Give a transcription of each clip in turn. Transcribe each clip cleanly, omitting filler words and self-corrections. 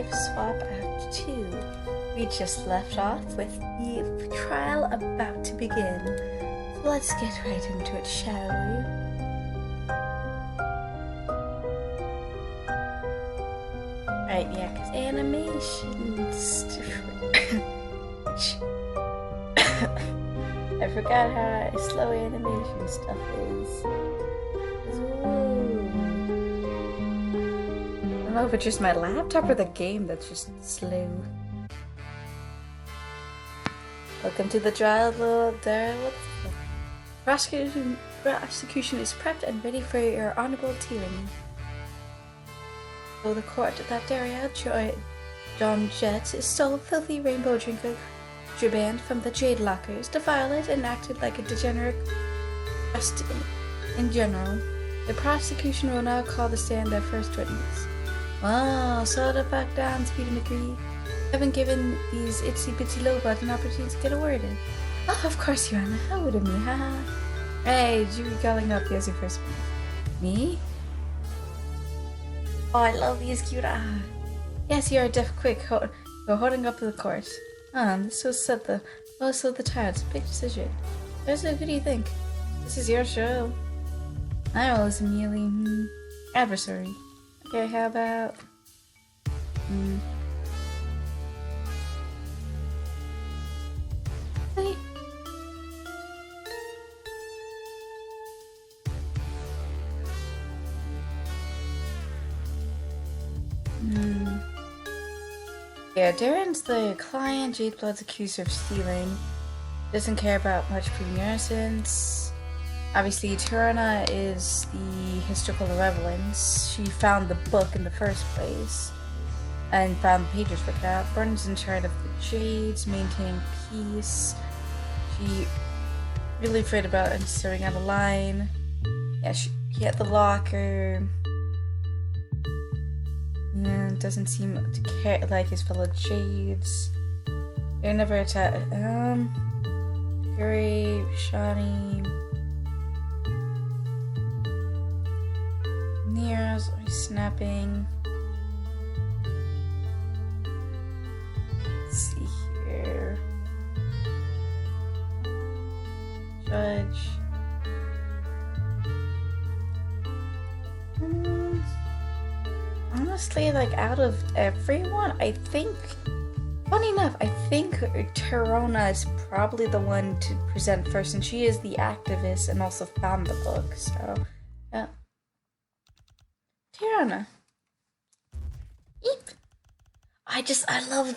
Hiveswap Act 2. We just left off with the trial about to begin. So let's get right into it, shall we? Right, yeah, because animation's different. I forgot how slow animation stuff is. I don't know if it's just my laptop or the game that's just slow. Welcome to the trial. Prosecution is prepped and ready for your honorable tyranny. So the court that Daria John Jett stole filthy rainbow drinker contraband from the jade lockers, defiled it, and acted like a degenerate just in general. The prosecution will now call to stand their first witness. Wow, slow the fuck down, Speedy McCree. Haven't given these itsy-bitsy lobots an opportunity to get a word in. Oh, of course, Your Honor. How would of me, haha. Hey, did you be calling up as your first witness? Me? Oh, I love these cute Yes, you are deaf quick. You're holding up to the court. This was the trial. It's a big decision. So who do you think? This is your show. I was merely adversary. Okay, how about Wait. Yeah, Darren's the client. Jade Blood's accused of stealing. Doesn't care about much proving innocence. Obviously, Tirana is the historical irrelevance. She found the book in the first place and found the pages ripped out. Burton's in charge of the Jades, maintaining peace. She really afraid about steering out of line. Yeah, he had the locker. And doesn't seem to care like his fellow Jades. They never attacked. Gary, Shawnee. Nero's snapping. Let's see here. Judge. Honestly, like, out of everyone, I think, funny enough, I think Tirana is probably the one to present first, and she is the activist and also found the book, so, yeah. Tirana. Eep. I love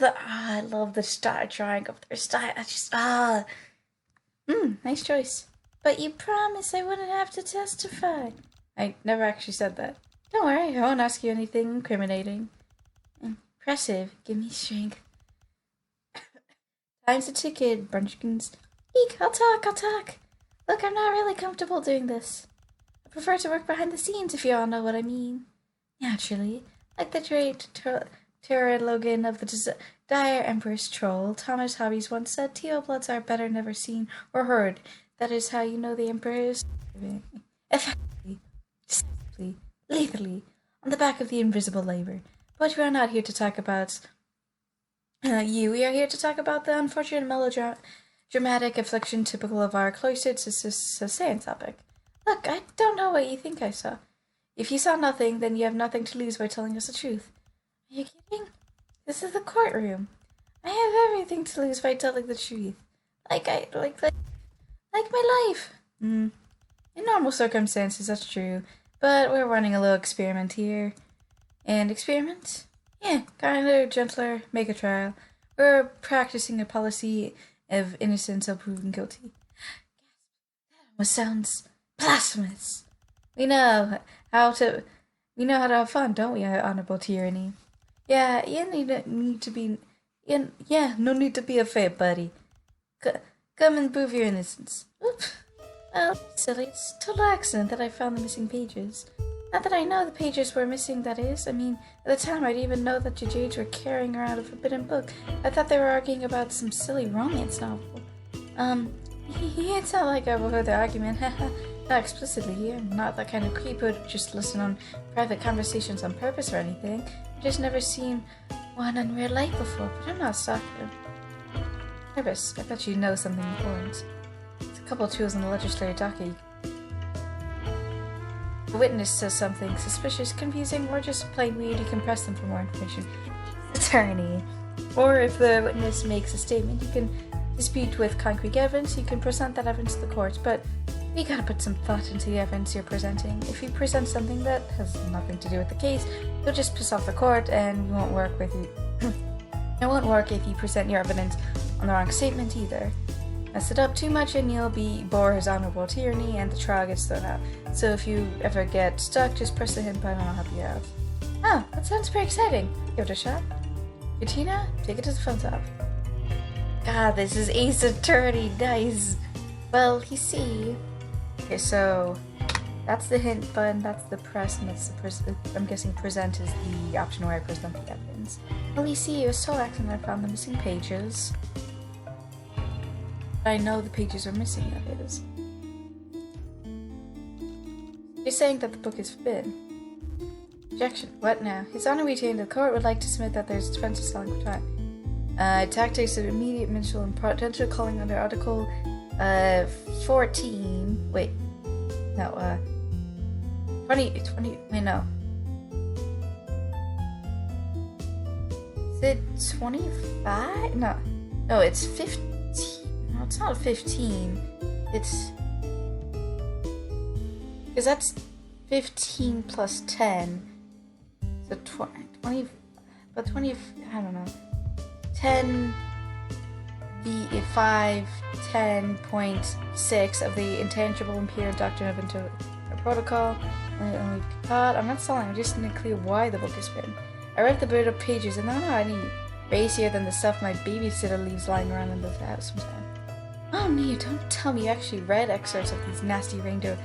the style drawing of their style. Nice choice. But you promised I wouldn't have to testify. I never actually said that. Don't worry, I won't ask you anything incriminating. Impressive. Give me strength. Time's a ticket, Brunchkins. Eek, I'll talk. Look, I'm not really comfortable doing this. I prefer to work behind the scenes, if you all know what I mean. Naturally. Like the great Terra Logan of the Dire Empress Troll, Thomas Hobbies once said, Teal bloods are better never seen or heard. That is how you know the Emperor is effectively, decisively, lethally, on the back of the invisible labor. But we are not here to talk about you. We are here to talk about the unfortunate melodramatic affliction typical of our cloistered Sicilian topic. Look, I don't know what you think I saw. If you saw nothing, then you have nothing to lose by telling us the truth. Are you kidding? This is the courtroom. I have everything to lose by telling the truth. Like my life. In normal circumstances, that's true. But we're running a little experiment here. And experiment? Yeah, kinder, gentler, make a trial. We're practicing a policy of innocence until proven guilty. That almost sounds blasphemous. We know how to have fun, don't we, honorable tyranny? Yeah, no need to be afraid, buddy. Come and prove your innocence. Oops. Well, silly, it's a total accident that I found the missing pages. Not that I know the pages were missing, that is. I mean, at the time I didn't even know that your Jades were carrying around a forbidden book. I thought they were arguing about some silly romance novel. It's not like I overheard the argument. Not explicitly here. I'm not that kind of creep who would just listen on private conversations on purpose or anything. I've just never seen one in real life before, but I'm not a stalker. Nervous. I bet you know something important. There's a couple of tools in the legislative docket. A witness says something suspicious, confusing, or just plain weird, you can press them for more information. Attorney. Or if the witness makes a statement, you can dispute with concrete evidence, you can present that evidence to the court, but you gotta put some thought into the evidence you're presenting. If you present something that has nothing to do with the case, you'll just piss off the court and it won't work with you. It won't work if you present your evidence on the wrong statement either. Mess it up too much and you'll bore his honorable tyranny and the trial gets thrown out. So if you ever get stuck, just press the hint button and I'll help you out. Oh, that sounds pretty exciting. Give it a shot. Katina, take it to the front top. God, this is Ace Attorney, nice. Well, you see. Okay, so that's the hint button, that's the press, and that's the I'm guessing present is the option where I present the evidence. Well, you see, it was so accident I found the missing pages. I know the pages are missing, that is. You're saying that the book is forbidden. Objection. What now? His Honor retained the court would like to submit that there's defense of selling for time. Tactics of immediate mental and potential calling under Article 14. Wait. No, 20. Wait, no. Is it 25? No, it's 15. No, it's not 15. It's... Because that's 15 plus 10. So 20... But 20... I don't know. 10... The 5... 10.6 of the Intangible Imperial Doctrine of Inter Protocol. Only thought. I'm not selling, I'm just making clear why the book is written. I read the bird up pages and they're not any racier than the stuff my babysitter leaves lying around in the house sometimes. Oh no, don't tell me you actually read excerpts of these nasty reindeer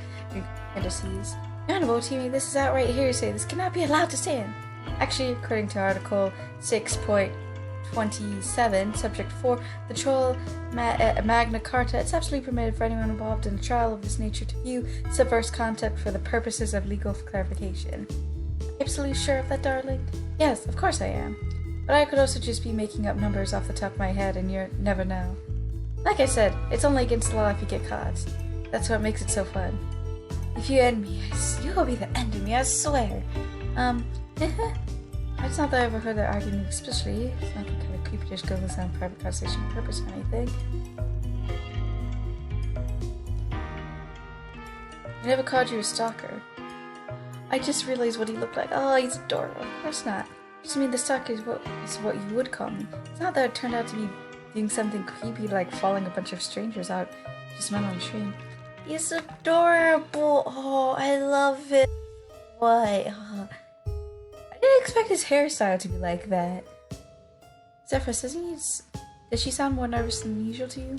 fantasies. Honorable Timmy, this is outright hearsay. This cannot be allowed to stand. Actually, according to Article 6.27, Subject 4, the Troll Magna Carta, it's absolutely permitted for anyone involved in a trial of this nature to view subverse content for the purposes of legal clarification. Absolutely sure of that, darling? Yes, of course I am. But I could also just be making up numbers off the top of my head and you never know. Like I said, it's only against the law if you get caught. That's what makes it so fun. If you end me, you'll be the end of me, I swear. It's not that I ever heard that argument explicitly. It's not the kind of creepy just goes on private conversation purpose or anything. I never called you a stalker. I just realized what he looked like. Oh, he's adorable. Of course not. I just mean the stalker is what you would call me. It's not that it turned out to be doing something creepy like following a bunch of strangers out just went on a stream. He's adorable. Oh, I love it. What? Oh. I didn't expect his hairstyle to be like that. Zephyrus, does she sound more nervous than usual to you?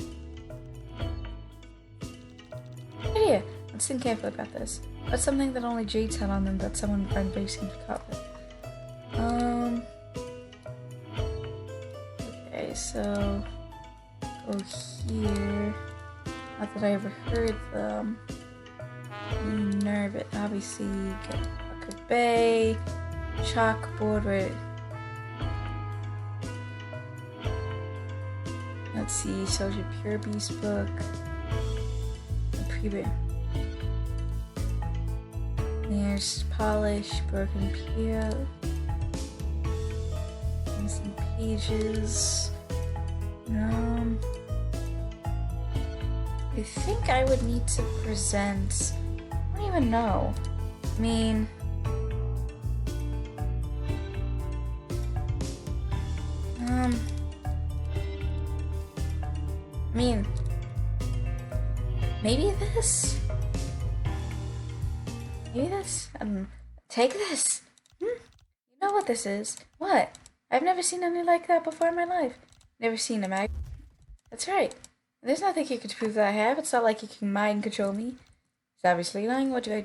Idea. Let's think carefully about this. What's something that only Jades had on them that someone randomly seemed to caught with? Okay, so go here. Not that I ever heard them. Nerve, obviously get Bucket Bay, chalkboard where let's see, Soldier Pure Beast book. There's polish, broken peel, missing pages. I think I would need to present. I don't even know. I mean, maybe this. Maybe this? Take this! You know what this is. What? I've never seen any like that before in my life. Never seen a mag. That's right. There's nothing you could prove that I have. It's not like you can mind control me. It's obviously lying. What do? I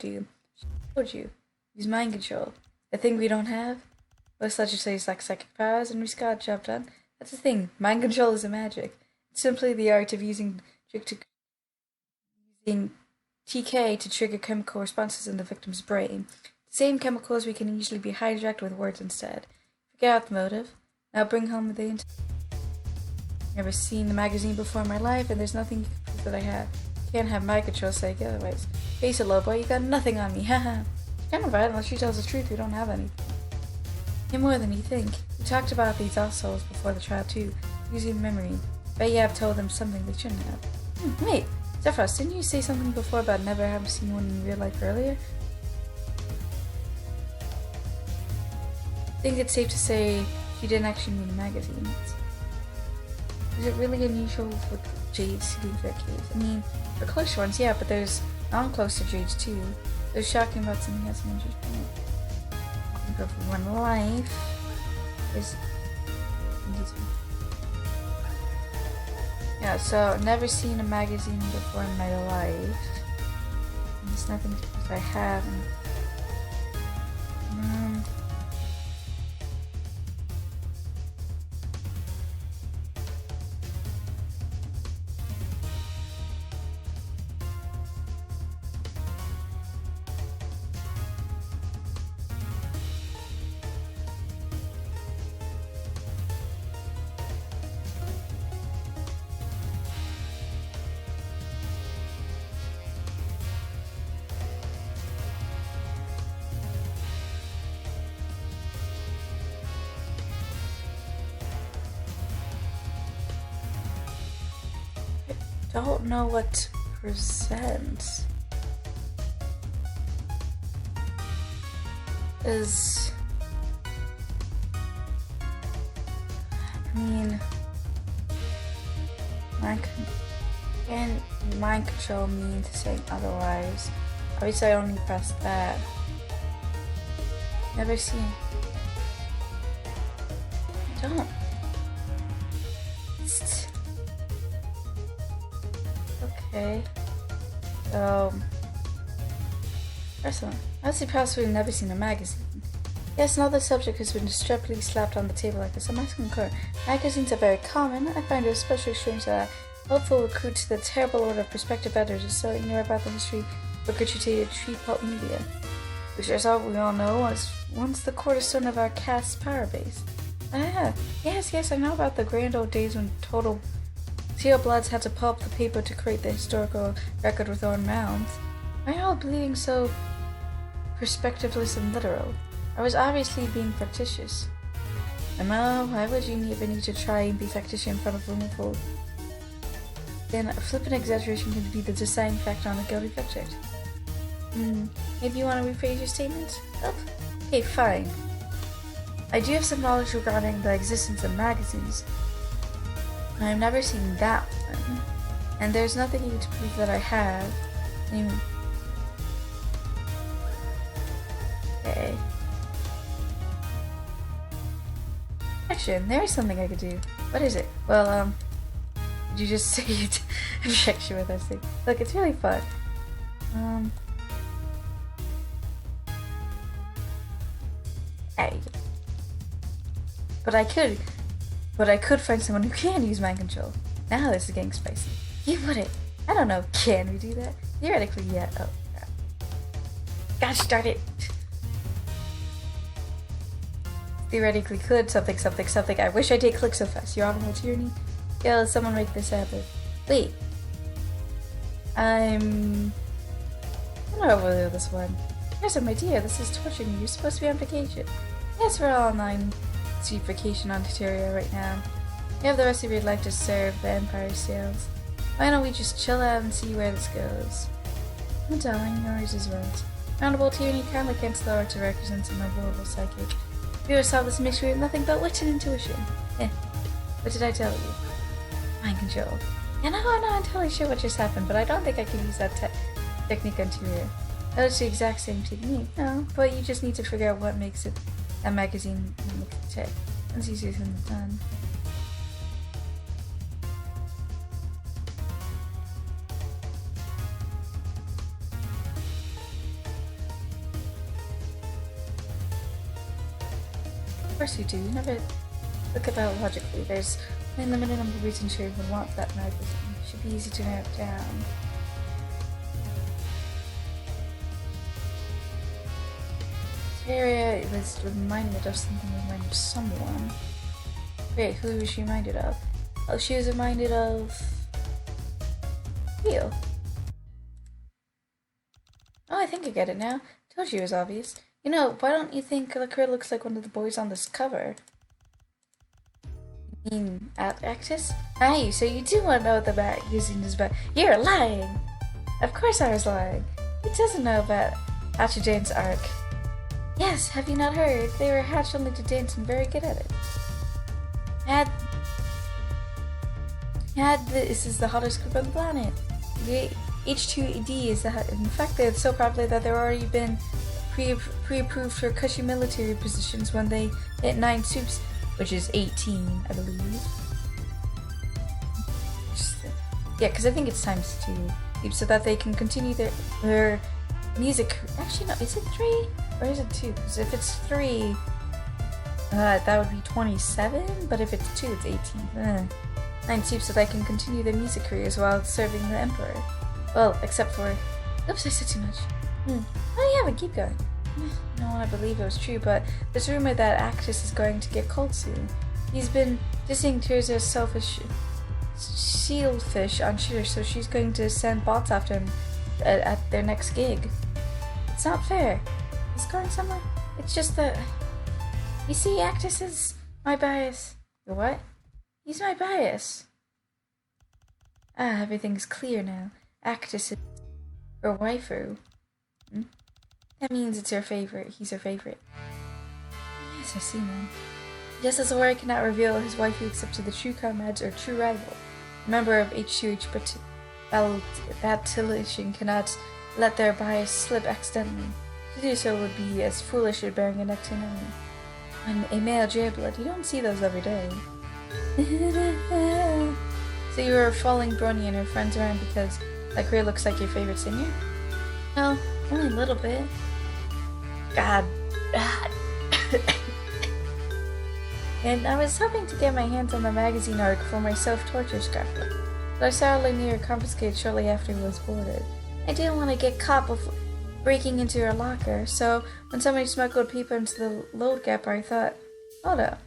told you. Use mind control. The thing we don't have? Most legislators lack psychic powers and we just got a job done. That's the thing. Mind control is a magic. It's simply the art of using TK to trigger chemical responses in the victim's brain. The same chemicals we can usually be hijacked with words instead. Figure out the motive. Now bring home the entire. Never seen the magazine before in my life, and there's nothing that I have. Can't have my control sake otherwise. Face it, low boy, you got nothing on me, haha. Kind of right, unless she tells the truth, we don't have anything. You're more than you think. We talked about these assholes before the trial too, using memory. Bet you have told them something they shouldn't have. Wait, Zephyros, didn't you say something before about never having seen one in real life earlier? I think it's safe to say she didn't actually mean magazines. Is it really unusual for Jades to leave their cave? I mean, for close ones, yeah, but there's non-closer Jades too. They're shocking about something that's an interesting. Go for one life. Yeah, so never seen a magazine before in my life. And there's nothing I haven't. Don't know what to present. I mean, mind control mean to say otherwise. Obviously I only pressed that. Never seen. I don't. Okay. First one. I see possibly never seen a magazine. Yes, another subject has been discreetly slapped on the table like this. I must concur. Magazines are very common. I find it especially strange that hopeful recruits to the terrible order of prospective editors are so ignorant about the history of regurgitated tree pulp media, which, as all we all know, was once the cornerstone of our caste's power base. Yes, I know about the grand old days when total Teal Bloods had to pulp the paper to create the historical record with own mouths. Why are you all bleeding so perspectiveless and literal? I was obviously being factitious. No, why would you even need to try and be factitious in front of a room full? Then a flippant exaggeration can be the deciding factor on a guilty subject. Maybe you want to rephrase your statement? Oh, okay, fine. I do have some knowledge regarding the existence of magazines. I've never seen that one, and there's nothing even to prove that I have. Okay. Actually, there is something I could do. What is it? Well, did you just say it? Objection with us. Look, it's really fun. Hey. But I could find someone who can use mind control. Now this is getting spicy. You wouldn't. I don't know. Can we do that? Theoretically, yeah. Oh, yeah. Gosh darn it. Theoretically could something. I wish I did click so fast. You're on a tyranny. Yeah, let someone make this happen. Wait. I'm not over this one. Here's an idea. This is torturing you. You're supposed to be on vacation. Yes, we're all on vacation on Terraria right now. You have the rest of your life to serve the Empire sails. Why don't we just chill out and see where this goes? Oh, darling, yours is right. Roundable tyranny kindly cancel the art to represent my vulnerable psychic. If you ever solve this mystery with nothing but wit and intuition. What did I tell you? Mind control. Yeah, no, I'm not entirely sure what just happened, but I don't think I can use that technique on Tyria. That was the exact same technique. No, but you just need to figure out what makes it that magazine makes it tick. That's easier than done. Of course you do. You never look at that logically. There's only a limited number of reasons you would want that magazine. It should be easy to narrow it down. This area was reminded of something, reminded of someone. Wait, who was she reminded of? Oh, she was reminded of... you. Oh, I think I get it now. Told you it was obvious. You know, why don't you think Lacroix looks like one of the boys on this cover? You mean Actus? Aye, so you do want to know what the magazine is about. You're lying! Of course I was lying. He doesn't know about Hatcher Dane's arc. Yes, have you not heard? They were hatched only to dance and very good at it. This is the hottest group on the planet. The H2D is in fact they're so popular that they've already been pre-approved for cushy military positions when they hit 9 soups, which is 18, I believe. Yeah, because I think it's times 2, so that they can continue their music. Actually, no, is it 3 or is it 2? Because if it's 3, that would be 27, but if it's 2, it's 18. 9 soups so they can continue their music careers while serving the Emperor. Well, except for... Oops, I said too much. Oh yeah, but keep going. I don't want to believe it was true, but there's rumor that Actus is going to get cold soon. He's been dissing Tirza's selfish shieldfish on Shooter, so she's going to send bots after him at their next gig. It's not fair. He's going somewhere. It's just that... You see, Actus is my bias. The what? He's my bias. Ah, everything's clear now. Actus is her waifu. That means it's her favorite. He's her favorite. Yes, I see now. Just as Ori cannot reveal his waifu except to the true comrades or true rival, a member of H2H Battalion cannot let their bias slip accidentally. To do so would be as foolish as bearing a neck to an enemy. When a male J-blood, you don't see those every day. So you were following Brony and her friends around because Lacroix looks like your favorite singer? No, only a little bit. God. And I was hoping to get my hands on the magazine arc for my self-torture scrapbook, but I saw Lanier confiscated shortly after he was boarded. I didn't want to get caught before breaking into her locker, so when somebody smuggled people into the load gapper, I thought, hold up.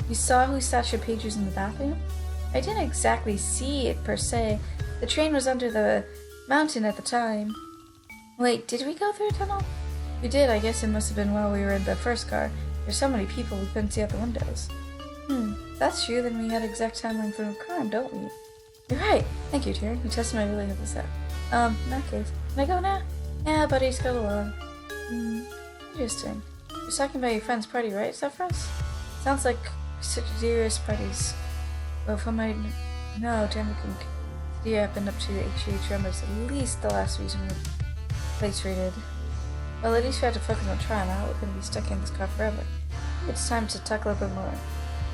You saw who stashed your pages in the bathroom? I didn't exactly see it per se. The train was under the mountain at the time. Wait, did we go through a tunnel? We did. I guess it must have been while we were in the first car. There's so many people we couldn't see out the windows. If that's true, then we had exact timeline for the crime, don't we? You're right. Thank you, Tyrion. You tested my really this out. In that case, can I go now? Yeah, buddy, just go along. Interesting. You're talking about your friend's party, right, Zephyros? Sounds like serious parties. Well, from my... No, damn, Sadir have been up to HH members at least the last reason we place rated. Well, at least we have to focus on trying out. We're going to be stuck in this car forever. It's time to talk a little bit more.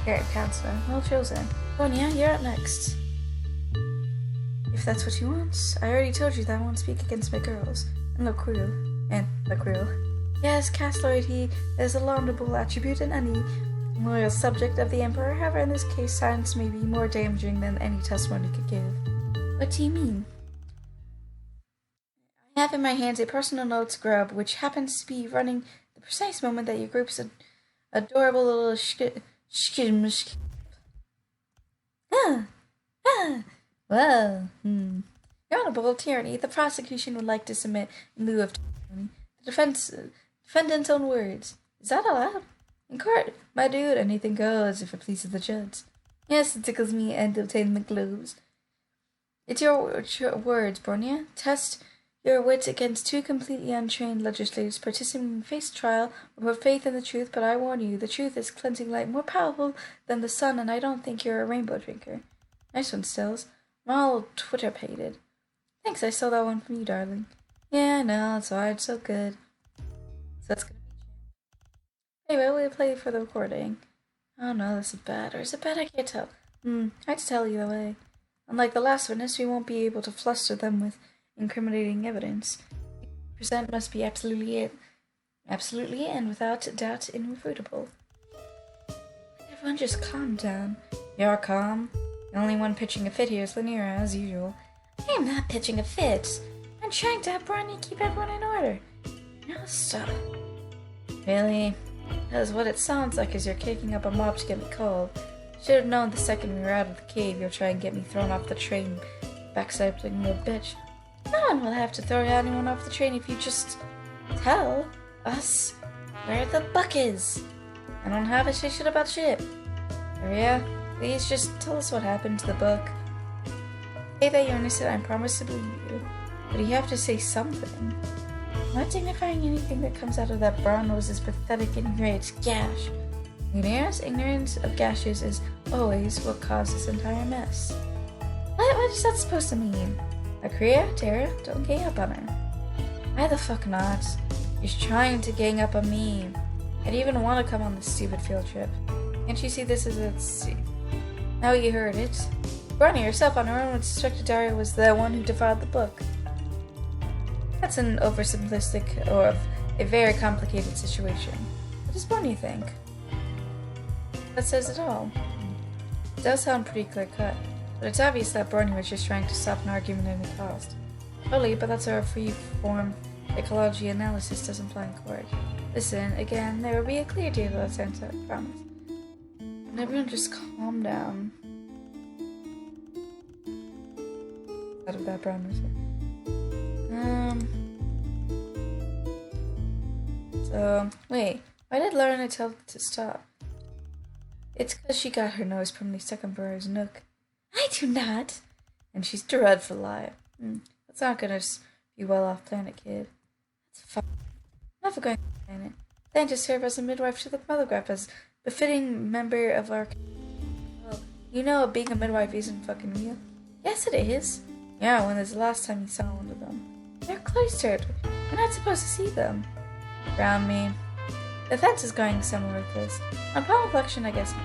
Here, Counselor. Well chosen. Bonia, you're up next. If that's what you want. I already told you that I won't speak against my girls. And Lacroix. Yes, cast loyalty is a laudable attribute in any loyal subject of the Emperor. However, in this case, silence may be more damaging than any testimony could give. What do you mean? I have in my hands a personal notes grub, which happens to be running the precise moment that your group's adorable little Well, Your Honorable Tyranny, the prosecution would like to submit in lieu of testimony the defendant's own words. Is that allowed? In court, my dude, anything goes if it pleases the judge. Yes, it tickles me and obtain the globes. It's your words, Bornia. Test your wits against 2 completely untrained legislators participating in a face trial or put faith in the truth, but I warn you, the truth is cleansing light more powerful than the sun, and I don't think you're a rainbow drinker. Nice one, Stills. I'm all Twitter-pated. Thanks, I stole that one from you, darling. Yeah, I know, it's alright, so good. So that's gonna be Anyway, we'll play for the recording. Oh no, this is bad. Or is it bad? I can't tell. Hard to tell either way. Unlike the last witness, we won't be able to fluster them with incriminating evidence. The present must be absolutely and without doubt irrefutable. Everyone just calm down. You're calm. The only one pitching a fit here is Lanier, as usual. I am not pitching a fit. I'm trying to have Brony keep everyone in order. Now stop. Really? Because what it sounds like is you're kicking up a mob to get me cold. Should have known the second we were out of the cave you'll try and get me thrown off the train, backcycling little bitch. No one will have to throw anyone off the train if you just tell us where the book is. I don't have a shit about shit. Maria, please just tell us what happened to the book. Say that you're innocent, I promise to believe you. But you have to say something. I'm not dignifying anything that comes out of that brown nose's pathetic ignorant gash. Ignorance of gashes is always what caused this entire mess. What is that supposed to mean? Akria, Tara, don't gang up on her. Why the fuck not? She's trying to gang up on me. I didn't even want to come on this stupid field trip. Can't you see this as a... Now you heard it. Bronny herself on her own would suspect Daria was the one who defiled the book. That's an oversimplistic or a very complicated situation. What does Bronny think? That says it all. It does sound pretty clear-cut, but it's obvious that Bronny was just trying to stop an argument at any cost. Totally, but that's our free-form ecology analysis doesn't fly in court. Listen, again, there will be a clear deal of sense, I promise. And everyone just calm down. Out of that brown noise. So, wait, why did Lorna tell them to stop? It's because she got her nose permanently stuck on Burrow's nook. I do not! And she's dreadful liar. That's not gonna be well off planet, kid. That's fine. I'm never going to planet. Plan to serve as a midwife to the mothergraph as befitting member of our... Well, you know being a midwife isn't fucking real. Yes, it is. Yeah, when is the last time you saw one of them? They're cloistered. You're not supposed to see them. Around me. The fence is going somewhere with this. On palm reflection, I guess not.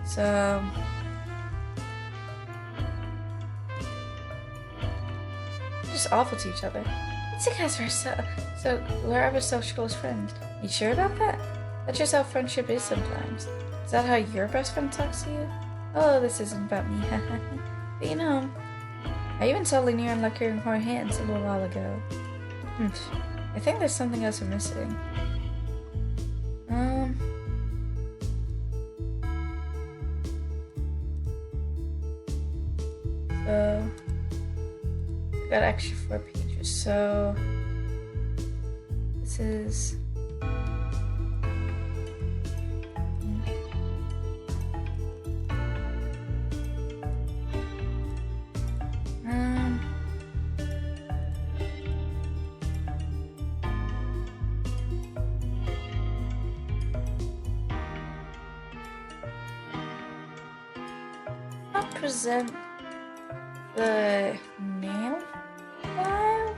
So... We're just awful to each other. It's because we're ever such close friends. You sure about that? That's just how friendship is sometimes. Is that how your best friend talks to you? Oh, this isn't about me, but you know... I even saw Lanier and Lucker in her hands a little while ago. I think there's something else we're missing. So... I got extra 4 pages, so... This is... Present the nail file.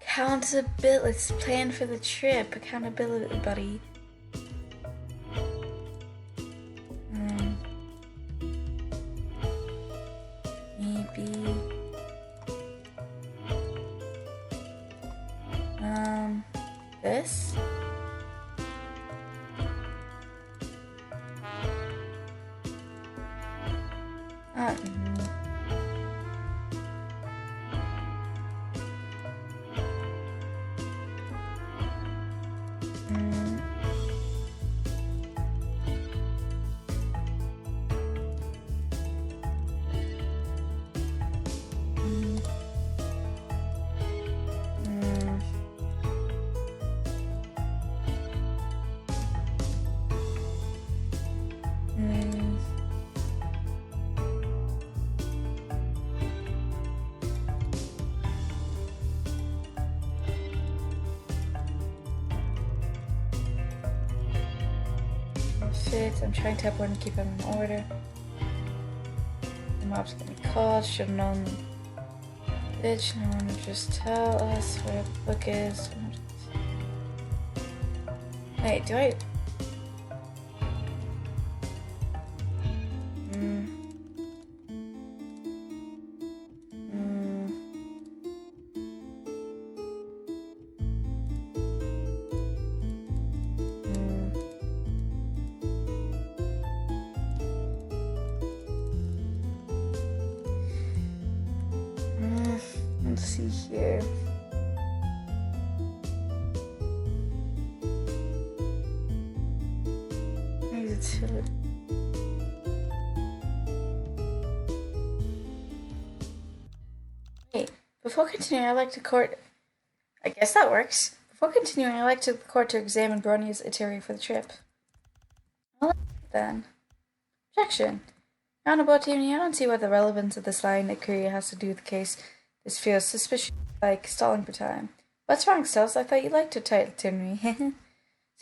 Accountability. Let's plan for the trip. Accountability, buddy. This? I'm trying to everyone to keep them in order. The mob's gonna be called. Should have known. Bitch, no one would just tell us where the book is. Wait, do I? accountability. Wait, before continuing, I'd like to court. I guess that works. Before continuing, I'd like to the court to examine Bronia's itinerary for the trip. Well, then. Objection. Honorable Timmy, I don't see what the relevance of this line of query has to do with the case. This feels suspicious, like stalling for time. What's wrong, Stills? I thought you liked a tight itinerary.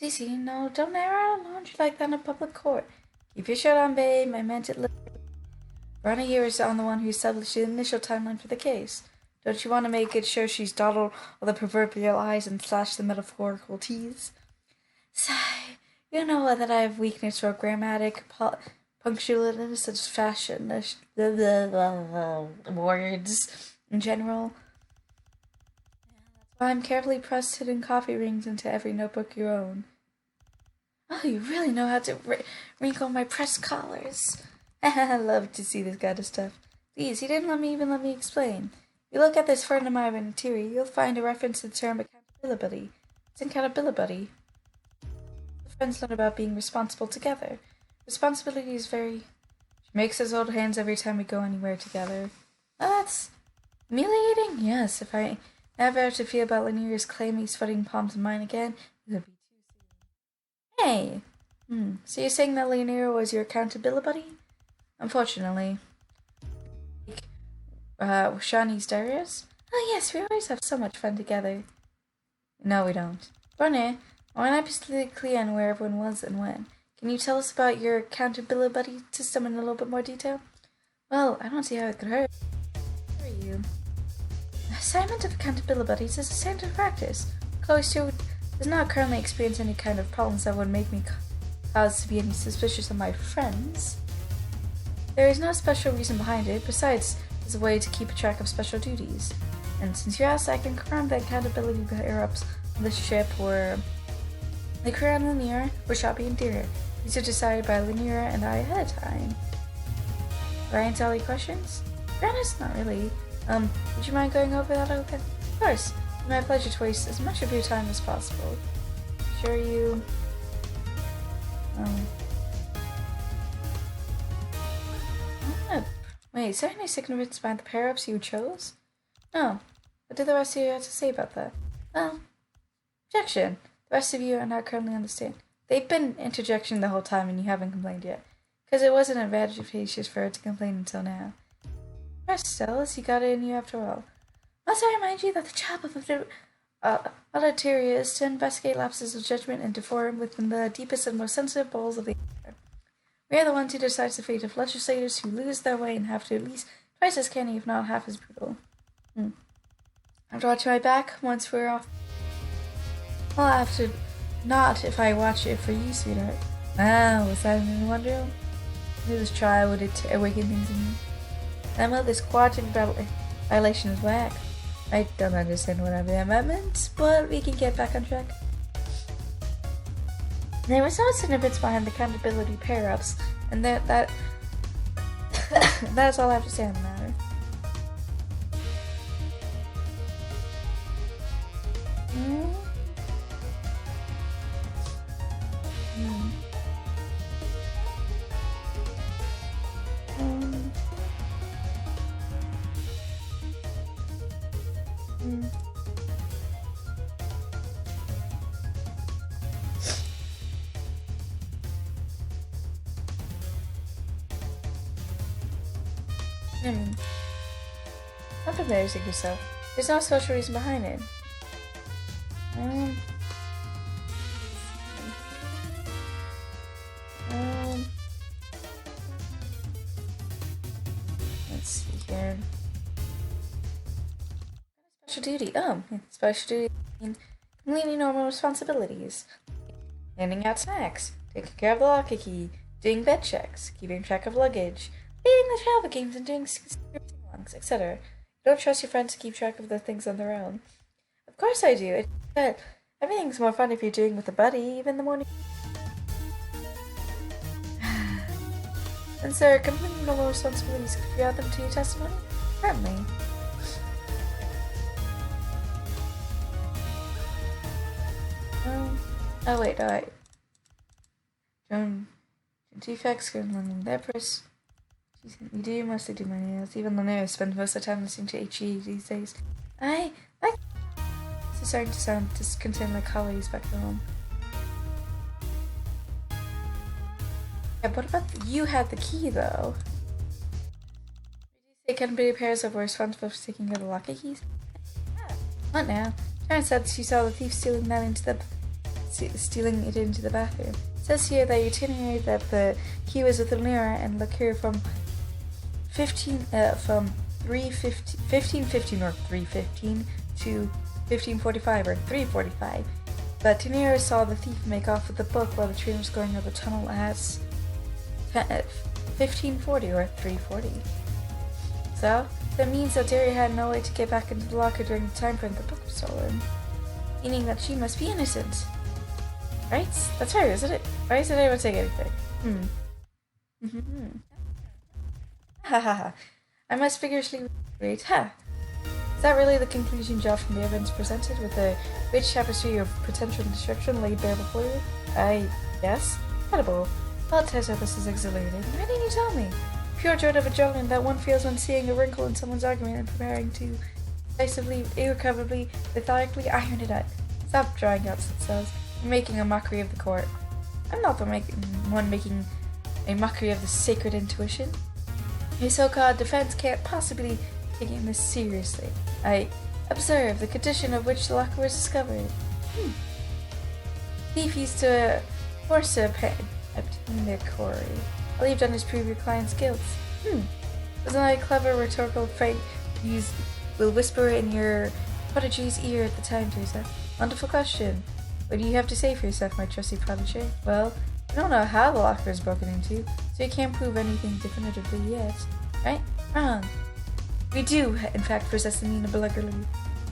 Cece, no, don't air out a laundry like that in a public court. Keep your shirt on, babe. I meant it literally. Bronia here is on the one who established the initial timeline for the case. Don't you want to make it sure she's dotted all the proverbial I's and slashed the metaphorical T's? Sigh. You know that I have weakness for grammatic, punctuality, such as fashion, words in general. That's why I'm carefully pressed hidden coffee rings into every notebook you own. Oh, you really know how to wrinkle my pressed collars. I love to see this kind of stuff. Please, he didn't let me explain. If you look at this friend of mine in theory, you'll find a reference to the term accountability. It's accountability. The friends learn about being responsible together. Responsibility is very... She makes us hold hands every time we go anywhere together. That's... humiliating? Yes, if I never have to feel about Lanier's clammy, sweating palms of mine again, it would be too soon. Hey! So you're saying that Lanier was your accountability buddy? Unfortunately. Shawnee's diaries? Oh yes, we always have so much fun together. No, we don't. Bronia, I want to be absolutely clear on where everyone was and when. Can you tell us about your accountability buddy system in a little bit more detail? Well, I don't see how it could hurt. Who are you? The assignment of accountability buddies is a standard practice. Chloe Stewart does not currently experience any kind of problems that would make me cause to be any suspicious of my friends. There is no special reason behind it, besides, it's a way to keep track of special duties. And since you asked, I can confirm that accountability pair-ups on this ship were Liquor and Lanier, or Shoppy and Deer. These are decided by Lanier and I ahead of time. Do I answer all your questions? Granted, not really. Would you mind going over that again? Of course. It's my pleasure to waste as much of your time as possible. Sure you... Wait, is there any significance behind the pair-ups you chose? No. What did the rest of you have to say about that? Well, objection. The rest of you are not currently understand. They've been interjection the whole time and you haven't complained yet. Because it wasn't advantageous for her to complain until now. Rest, Stellas, you got it in you after all. Must I remind you that the job of auditoria is to investigate lapses of judgment and to form within the deepest and most sensitive bowels of the air. We are the ones who decide the fate of legislators who lose their way and have to at least twice as canny, if not half as brutal. I've got my back once we're off. I'll have to not if I watch it for you, sweetheart. Ah, was that in the wonder? Let us try would it awaken things in me. Emma, this quadrant violation is whack. I don't understand what that meant, but we can get back on track. There was no significance behind the accountability pair-ups, and that that's all I have to say on the matter. Not embarrassing yourself. There's no social reason behind it. Let's see here. Special duty. Special duty mean completely normal responsibilities. Handing out snacks, taking care of the locker key, doing bed checks, keeping track of luggage, leading the travel games and doing sing-alongs, etc. You don't trust your friends to keep track of the things on their own. Of course I do. But everything's more fun if you're doing with a buddy, even the morning. And sir, completely normal responsibilities, could you add them to your testimony? Certainly. Oh wait, alright. Joan Two facts going on in their purse. We do mostly do my nails, even though I spend most of the time listening to HE these days. I like. It's starting to sound discontent like colleagues back home. Yeah, what about you had the key though? Did you say Canterbury Pairs were responsible for taking out the locker keys? Yeah. What now? Sharon said she saw the thief stealing it into the bathroom. It says here that you itinerary that the key was with Elnira and Lacure from 1515 or 315 to 1545 or 345. But Tenera saw the thief make off with the book while the train was going over the tunnel at 1540 or 340. So, that means that Derry had no way to get back into the locker during the time frame the book was stolen. Meaning that she must be innocent. Right? That's right, isn't it? Why isn't anyone saying anything? Ha ha ha. I must vigorously wait. Ha! Is that really the conclusion drawn from the evidence presented with a rich tapestry of potential destruction laid bare before you? Yes? Incredible. I'll tell you this is exhilarating. Why didn't you tell me? Pure joy of adrenaline that one feels when seeing a wrinkle in someone's argument and preparing to decisively, irrecoverably, methodically iron it out. Stop drawing out themselves. You're making a mockery of the court. I'm not the one making a mockery of the sacred intuition. Your so-called defense can't possibly be taking this seriously. I observe the condition of which the locker was discovered. Thief used to force obtain their quarry. Believed on his prove your client's guilt. Wasn't that a clever rhetorical phrase will whisper in your prodigy's ear at the time, Teresa? Wonderful question. What do you have to say for yourself, my trusty protege? Well, I don't know how the locker is broken into, so you can't prove anything definitively yet. Right? Wrong. We do, in fact, possess the mean of belligerently.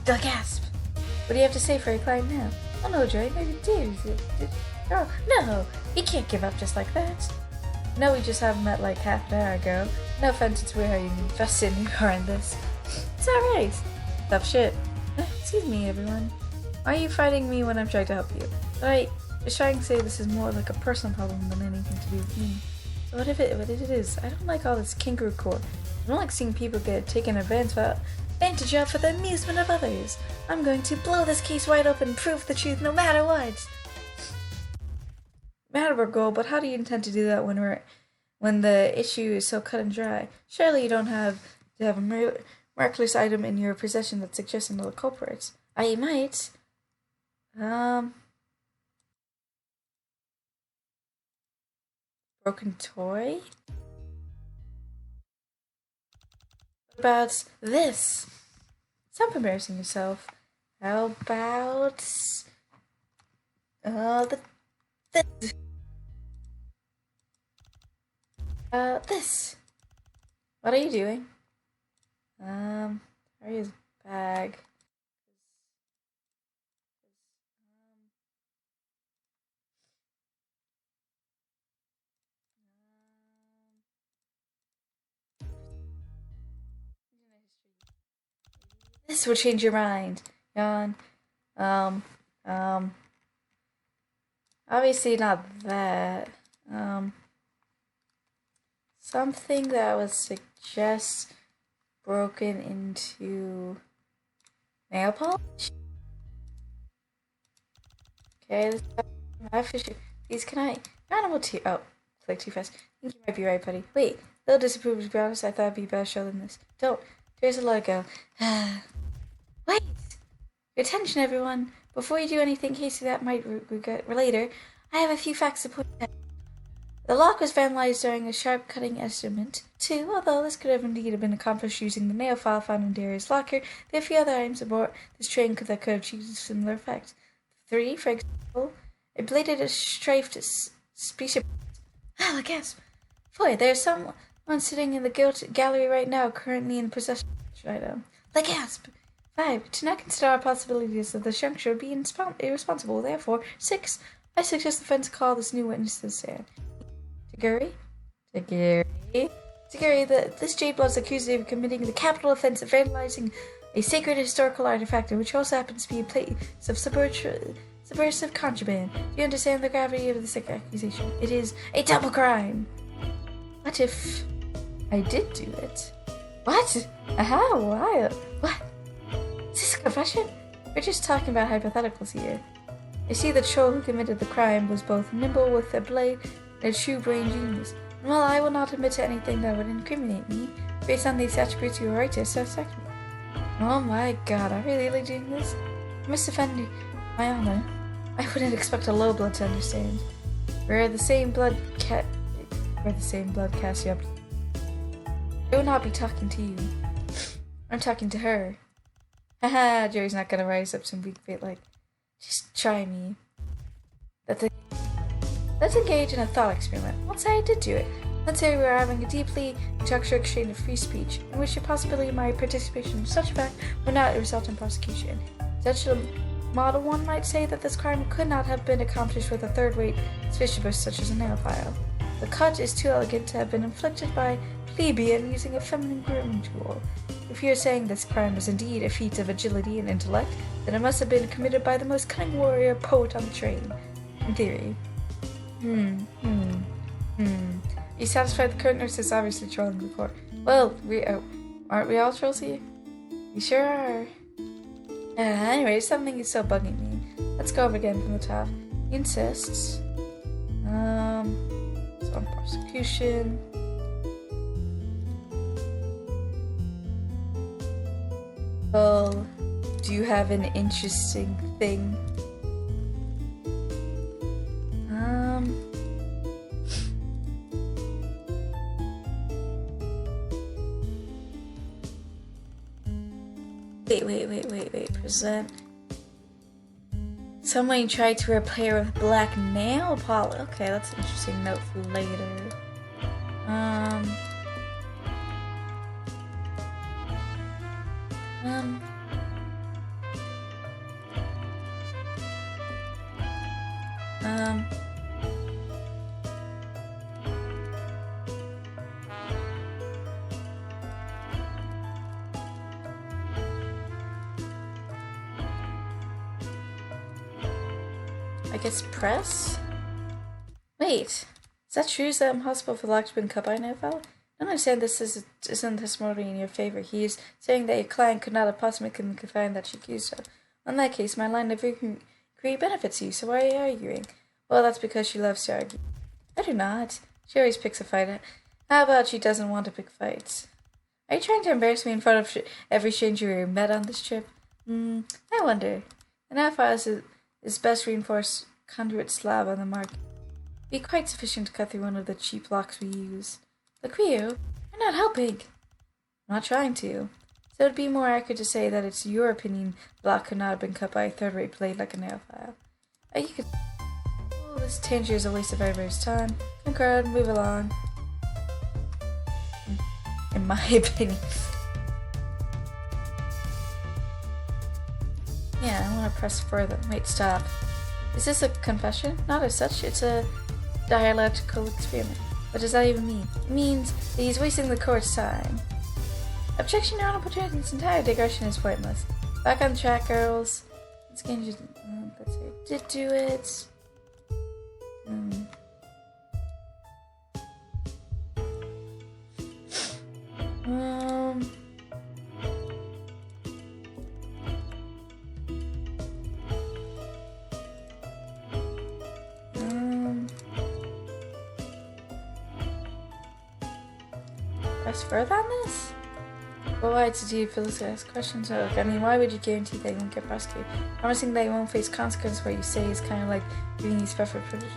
Gasp! What do you have to say for your client now? Oh no, Joy, maybe do. Oh, no! He can't give up just like that. No, we just haven't met like half an hour ago. No offense, it's weird how you invested in your in this. It's alright. Tough shit. Excuse me, everyone. Why are you fighting me when I'm trying to help you? Right? Just trying to say this is more like a personal problem than anything to do with me. So what if it is? I don't like all this kangaroo court. I don't like seeing people get taken advantage of for the amusement of others. I'm going to blow this case wide open and prove the truth no matter what. Matter our goal, but how do you intend to do that when the issue is so cut and dry? Surely you don't have to have a miraculous item in your possession that suggests another culprit. I might. Broken toy? What about this? Stop embarrassing yourself. How about this? This. What are you doing? Where is bag? This will change your mind. Yawn. Obviously not that. Something that would suggest broken into nail polish? Okay, these can I? Animal tea. Oh, click too fast. I think you might be right, buddy. Wait, a little disapproved to be honest. I thought it'd be better show than this. Don't. There's a logo. Wait! Your attention, everyone. Before you do anything hasty that might regret later, I have a few facts to point out. The lock was vandalized during a sharp cutting incident. 2, although this could have indeed been accomplished using the nail file found in Darius' locker, there are a few other items aboard this train that could have achieved a similar effect. 3, for example, a bladed striped species. I guess. 4, there's someone sitting in the gallery right now, currently in possession of this item. The gasp! 5, to not consider our possibilities that the juncture would be irresponsible. Therefore, 6, I suggest the friends call this new witness to the stand. Tagari, this Jade Blood is accused of committing the capital offense of vandalizing a sacred historical artifact, which also happens to be a place of subversive contraband. Do you understand the gravity of this accusation? It is a double crime. What if I did do it? What? Aha, why? What? Is this a confession? We're just talking about hypotheticals here. I see the troll who committed the crime was both nimble with a blade and a true brain genius. And while I will not admit to anything that would incriminate me, based on these attributes you are right to suspect me. Oh my god, are we really doing this? I must defend my honor. I wouldn't expect a low blood to understand. We're the same blood cast you up. I will not be talking to you. I'm talking to her. Haha, Joey's not gonna rise up some weak bait like, just try me. Let's engage in a thought experiment. Let's say I did do it. Let's say we are having a deeply intellectual exchange of free speech, in which the possibility of my participation in such a fact would not result in prosecution. Such a model, one might say that this crime could not have been accomplished with a third-rate specialist such as a nail file. The cut is too elegant to have been inflicted by a plebeian using a feminine grooming tool. If you are saying this crime was indeed a feat of agility and intellect, then it must have been committed by the most cunning warrior poet on the train. In theory. Are you satisfied the current nurse is obviously trolling the court? Well, aren't we all trolls here? We sure are. Anyway, something is still bugging me. Let's go over again from the top. He insists. So on prosecution. Well, do you have an interesting thing? Wait. Present. Someone tried to repair with black nail polish. Okay, that's an interesting note for later. I guess press? Wait, is that true? Is that impossible for the lock to be cut by an NFL? I don't understand this isn't testimony in your favor. He is saying that your client could not have possibly committed the crime that she accused of. In that case, my line of inquiry benefits you, so why are you arguing? Well, that's because she loves to argue. I do not. She always picks a fight. How about she doesn't want to pick fights? Are you trying to embarrass me in front of every stranger we met on this trip? I wonder. An NFL is best reinforced conduit slab on the market. Be quite sufficient to cut through one of the cheap locks we use. Look, Rio, you're not helping. I'm not trying to. So it'd be more accurate to say that it's your opinion the lock could not have been cut by a third-rate blade like a nail file. You could. Oh, this tangent is a waste of everybody's time. Concurred, move along. In my opinion. Yeah, I want to press further. Wait, stop. Is this a confession? Not as such, it's a dialectical experiment. What does that even mean? It means that he's wasting the court's time. Objection, Your Honor, this entire digression is pointless. Back on track, girls. Let's get into let's see. Did do it. Press further on this? Well, why to do for this ask questions? Look, I mean, why would you guarantee they won't get prosecuted? Promising they won't face consequences what you say is kind of like giving these preferred privileges.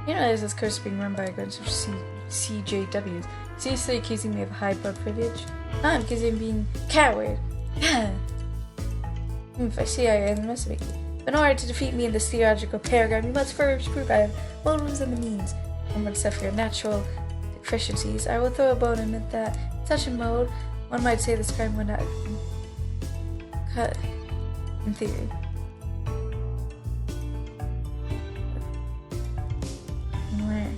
You know, there's this curse being run by a bunch of CJWs. Seriously accusing me of high blood privilege? No, I'm accusing of being a coward. If I see I underestimate you. But in order to defeat me in this theological paragraph, you must first prove I have motives and the means. And except for your natural deficiencies, I will throw a bone and admit that in such a mode, one might say this crime would not cut in theory. Where?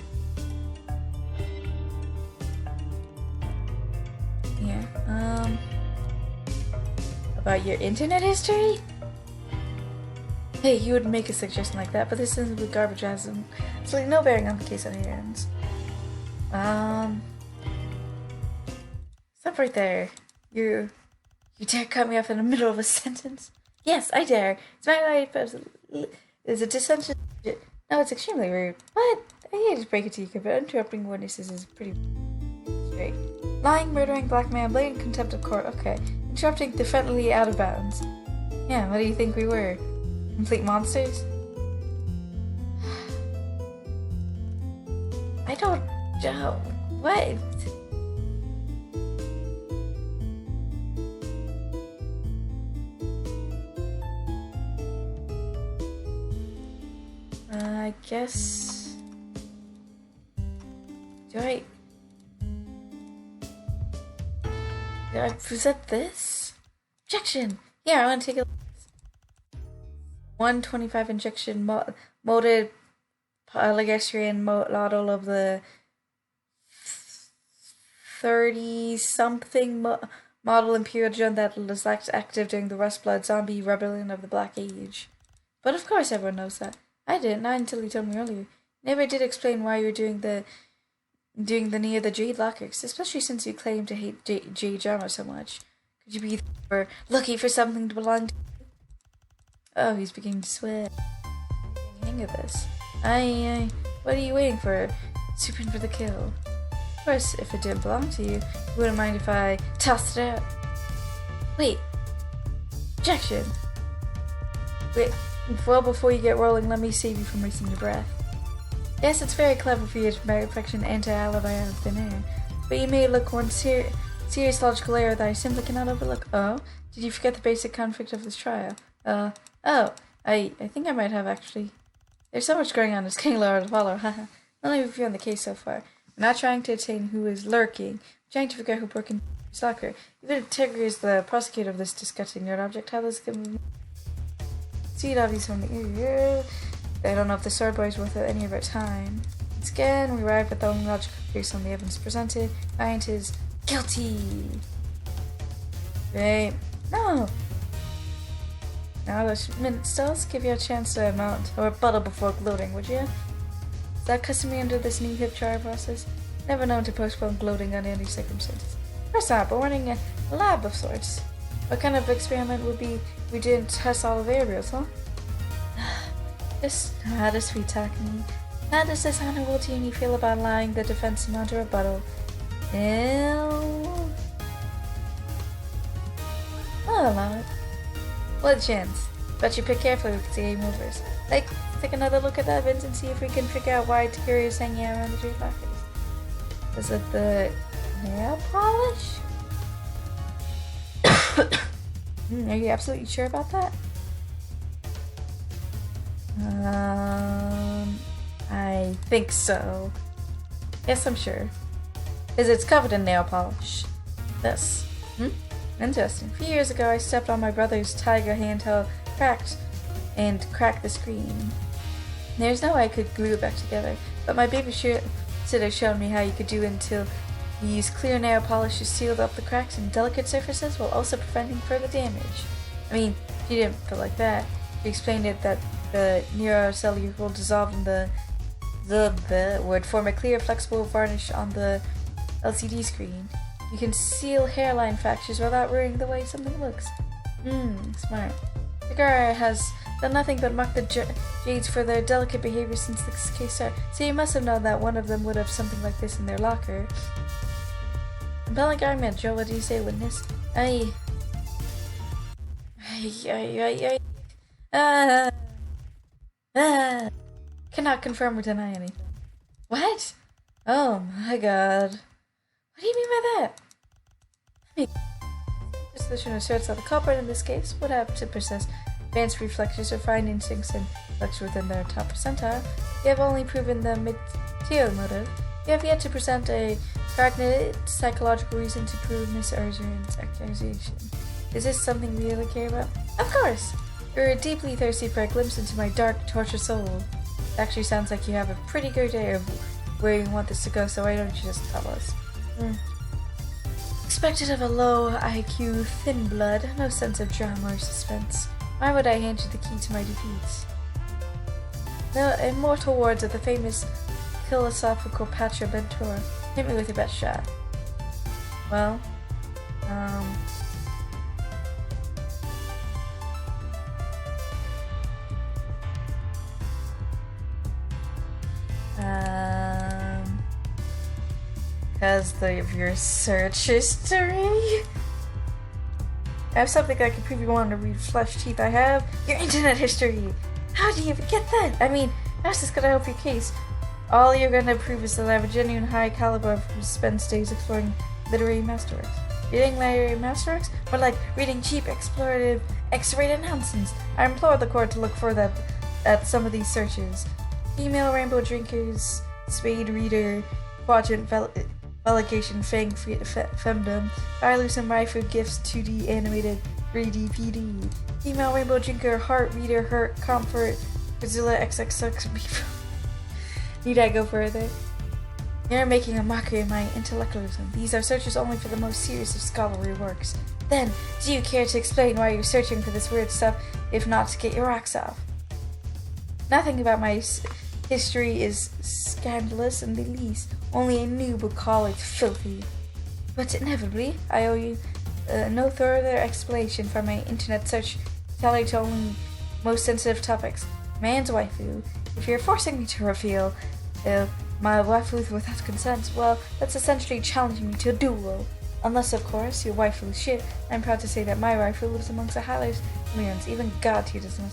Yeah, about your internet history? Hey, you would make a suggestion like that, but this isn't with garbage has absolutely no bearing on the case on your ends. Stop right there. You dare cut me off in the middle of a sentence? Yes, I dare. It's my life is a dissension. No, it's extremely rude. What? I hate to break it to you, but interrupting witnesses is pretty straight. Lying, murdering, blackmail, blatant contempt of court. Okay. Interrupting definitely out of bounds. Yeah, what do you think we were? Complete monsters? I don't know. What? I guess... Do I present this? Objection! Here, I want to take a look. 125 injection molded polygastrian model of the 30-something model Imperial drone that was active during the Rust Blood zombie rebellion of the Black Age. But of course everyone knows that. I didn't, not until you told me earlier. You never did explain why you were doing the near the Jade Lockers, especially since you claim to hate Jade armor so much. Could you be looking for something to belong to? Oh, he's beginning to sweat. Hang of this. What are you waiting for? Swooping for the kill. Of course, if it didn't belong to you, you wouldn't mind if I tossed it out. Wait. Objection. Wait. Well, before you get rolling, let me save you from wasting your breath. Yes, it's very clever for you to manufacture an anti-alibi out of thin air, but you may look one serious logical error that I simply cannot overlook. Oh? Did you forget the basic conflict of this trial? Oh, I think I might have actually. There's so much going on, it's getting lower to follow, haha. Only review on the case so far. I'm not trying to attain who is lurking. I'm trying to figure out who broke into soccer. Even if Tigger is the prosecutor of this disgusting nerd object, how does it see it obvious from the ear? I don't know if the sword boy is worth any of our time. Once again, we arrive at the only logical case on the evidence presented. Client is guilty. Right? No! Now, those minute stills give you a chance to mount or rebuttal before gloating, would you? Is that customary under this new hip trial process? Never known to postpone gloating under any circumstances. Of course not, but we're running a lab of sorts. What kind of experiment would be we didn't test all of aerials, huh? How does sweet talk me? How does this honorable team you feel about allowing the defense to mount a rebuttal? I'll allow it. What chance? But you pick carefully with the game overs. Like, take another look at that evidence and see if we can figure out why Takuri is hanging out around the Jade Lockers. Is it the nail polish? Are you absolutely sure about that? I think so. Yes, I'm sure. Because it's covered in nail polish. This. Interesting. A few years ago, I stepped on my brother's Tiger handheld, cracked the screen. There's no way I could glue it back together, but my babysitter showed me how you could do it until you use clear nail polish to seal up the cracks and delicate surfaces while also preventing further damage. I mean, she didn't put it like that. She explained it that the neurocellular will dissolve in the would form a clear, flexible varnish on the LCD screen. You can seal hairline fractures without ruining the way something looks. Smart. Takara has done nothing but mock the Jades for their delicate behavior since this case started, so you must have known that one of them would have something like this in their locker. Compelling argument, Joe. What do you say, witness? Cannot confirm or deny anything. What? Oh my god. What do you mean by that? This position asserts that the culprit in this case would have to possess advanced reflexes or fine instincts and reflex within their top percentile. You have only proven the material motive. You have yet to present a cognate psychological reason to prove Miss Erzurum's accusation. Is this something we really care about? Of course! You're deeply thirsty for a glimpse into my dark, tortured soul. It actually sounds like you have a pretty good idea of where you want this to go, so why don't you just tell us? Expected of a low IQ, thin blood, no sense of drama or suspense. Why would I hand you the key to my defeats? The immortal words of the famous philosophical Mentor. Hit me with your best shot. Well, because of your search history? I have something I can prove you want to read flesh teeth. I have your internet history. How do you even get that? I mean, how's this gonna help your case? All you're gonna prove is that I have a genuine high caliber who spends days exploring literary masterworks. Reading literary masterworks? But like reading cheap, explorative, X-rated nonsense. I implore the court to look further at some of these searches. Female rainbow drinkers, spade reader, quadrant Relegation Fang Femdom, Firelucent Raifu Gifts 2D Animated 3D PD, Female Rainbow Drinker, Heart Reader, Hurt, Comfort, Godzilla XXX. Need I go further? You're making a mockery of my intellectualism. These are searches only for the most serious of scholarly works. Then, do you care to explain why you're searching for this weird stuff, if not to get your rocks off? Nothing about my history is scandalous in the least. Only a noob would call it filthy. But inevitably, I owe you no further explanation for my internet search tailored to only most sensitive topics. Man's waifu. If you're forcing me to reveal my waifu without consent, well, that's essentially challenging me to a duel. Unless, of course, your waifu is shit. I'm proud to say that my waifu lives amongst the highlights millions. Even God here does not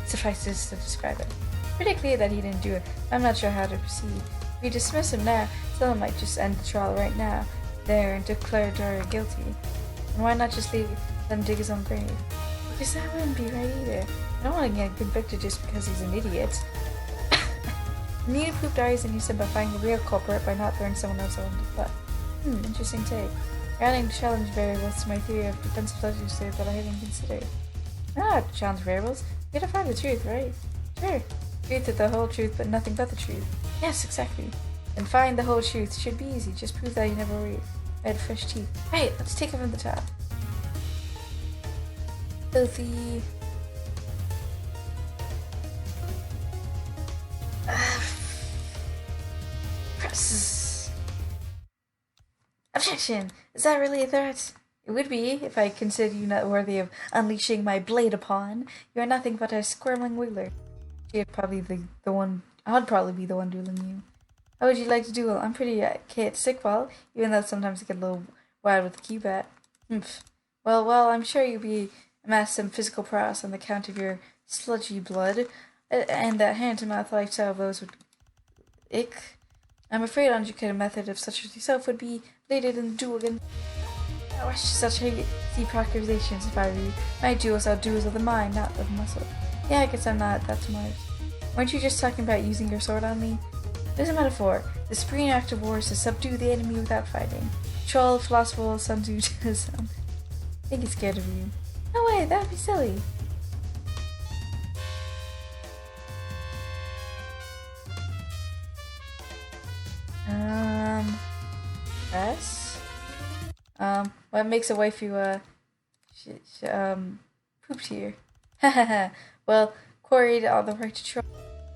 suffice to describe it. Pretty clear that he didn't do it. I'm not sure how to proceed. If we dismiss him now, someone might just end the trial right now, there, and declare Dario guilty. And why not just let him dig his own grave? Because that wouldn't be right either. I don't want to get convicted just because he's an idiot. You need to prove Dario's innocent by finding the real culprit by not throwing someone else under the bus. Interesting take. Adding challenge variables to my theory of defensive legislature that I hadn't considered. Challenge variables? You gotta find the truth, right? Sure. Truth is the whole truth, but nothing but the truth. Yes, exactly. And find the whole truth should be easy. Just prove that you never read fresh teeth. Right, let's take it from the top. Filthy. Press. Objection! Is that really a threat? It would be, if I considered you not worthy of unleashing my blade upon. You are nothing but a squirming wiggler. I'd probably be the one dueling you. How would you like to duel? I'm pretty okay at stickball, even though sometimes I get a little wild with the keypad. Well, I'm sure you'll be amass some physical prowess on the count of your sludgy blood, and that hand-to-mouth lifestyle of those would ick. I'm afraid uneducated method of such as yourself would be bladed in the duel again. I wish such hasty proclamations if I were you. My duels are duels of the mind, not of muscle. Yeah, I guess I'm not that smart. Weren't you just talking about using your sword on me? There's a metaphor. The supreme act of war is to subdue the enemy without fighting. Troll, philosopher, Sun Tzu, I think he's scared of you. No way, that would be silly. Press? What makes a waifu, pooped here? Hahaha. Well, quarried all the right to try.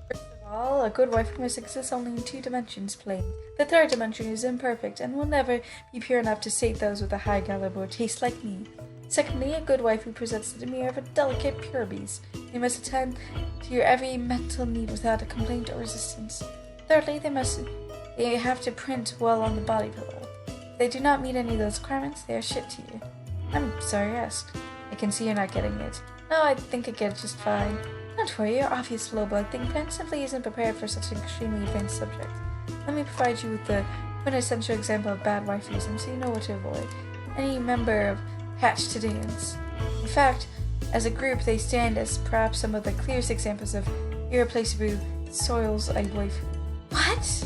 First of all, a good waifu must exist only in 2 dimensions plane. The 3rd dimension is imperfect and will never be pure enough to sate those with a high caliber or taste like me. Secondly, a good waifu presents the demeanor of a delicate pure beast. They must attend to your every mental need without a complaint or resistance. Thirdly, they have to print well on the body pillow. If they do not meet any of those requirements, they are shit to you. I'm sorry I asked. I can see you're not getting it. No, I think I get it just fine. Don't worry, your obvious low-bug thinking simply isn't prepared for such an extremely advanced subject. Let me provide you with the quintessential example of bad wifeism so you know what to avoid. Any member of Hatch to Dance. In fact, as a group, they stand as perhaps some of the clearest examples of irreplaceable soils a waifu. What?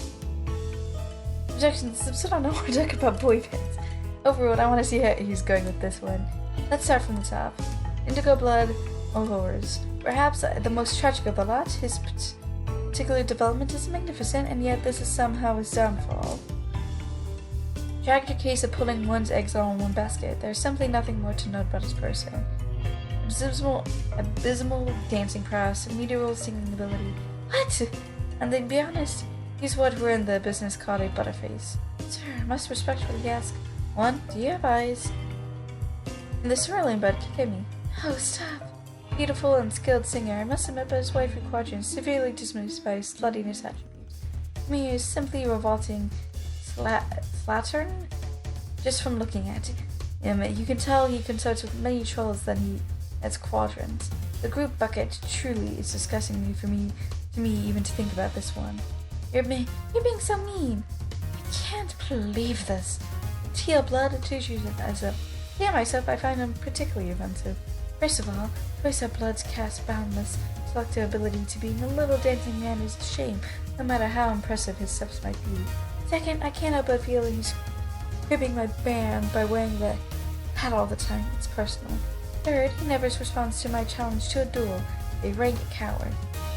Objections. I don't know what we're talking about boy bands. Overruled. I want to see how he's going with this one. Let's start from the top. Indigo Blood, oh horrors. Perhaps the most tragic of the lot, his particular development is magnificent, and yet this is somehow his downfall. Tragic case of putting one's eggs all in one basket. There's simply nothing more to note about his person. abysmal dancing prowess, and meteorical singing ability. What? And then be honest, he's what we're in the business called a butterface. Sir, I must respectfully ask, one, do you have eyes? And the swirling bud can hit me. Oh, stop. Beautiful and skilled singer, I must admit, but his wife and quadrant severely dismissed by his sluttiness attributes. To me, he is simply revolting slattern. Just from looking at him, you can tell he consorts with many trolls than he has quadrants. The group bucket truly is disgusting to me even to think about this one. You're being so mean. I can't believe this. The teal blood tissues as a yeah, myself, I find him particularly offensive. First of all, Hiveswap Blood's cast boundless selective ability to being a little dancing man is a shame, no matter how impressive his steps might be. Second, I can't help but feel he's cribbing my band by wearing the hat all the time. It's personal. Third, he never responds to my challenge to a duel. A rank coward.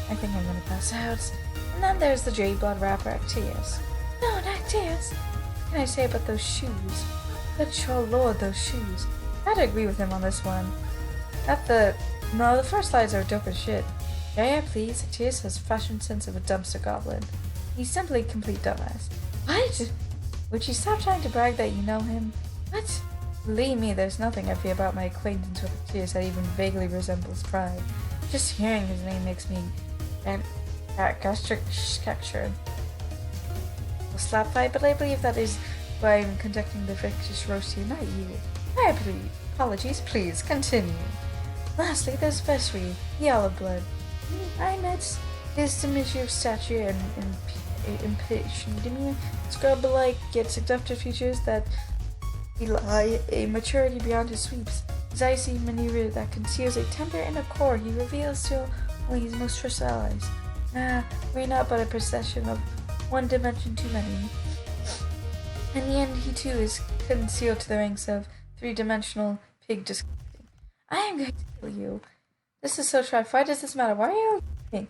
I think I'm gonna pass out. And then there's the J Blood rapper Acteus. No, not Acteus. What can I say about those shoes? Good troll lord, those shoes. I'd agree with him on this one. No, the first slides are dope as shit. Yeah, please. Acteus has fashion sense of a dumpster goblin. He's simply a complete dumbass. What? Would you stop trying to brag that you know him? What? Believe me, there's nothing I feel about my acquaintance with Acteus that even vaguely resembles pride. Just hearing his name makes me gastric captured. A slap fight, but I believe that is why I'm conducting the vicious roast here, not you. My apologies, please, continue. Lastly, there's Vesri, the Olive Blood. I met his diminutive stature and impatient demeanor, scrub-like yet seductive features that belie a maturity beyond his sweeps. His icy maneuver that conceals a temper and a core he reveals to only his most trusted allies. We're not but a procession of one dimension too many. In the end, he too is concealed to the ranks of three-dimensional pig disgusting. I am going to kill you. This is so trite. Why does this matter? Why are you laughing?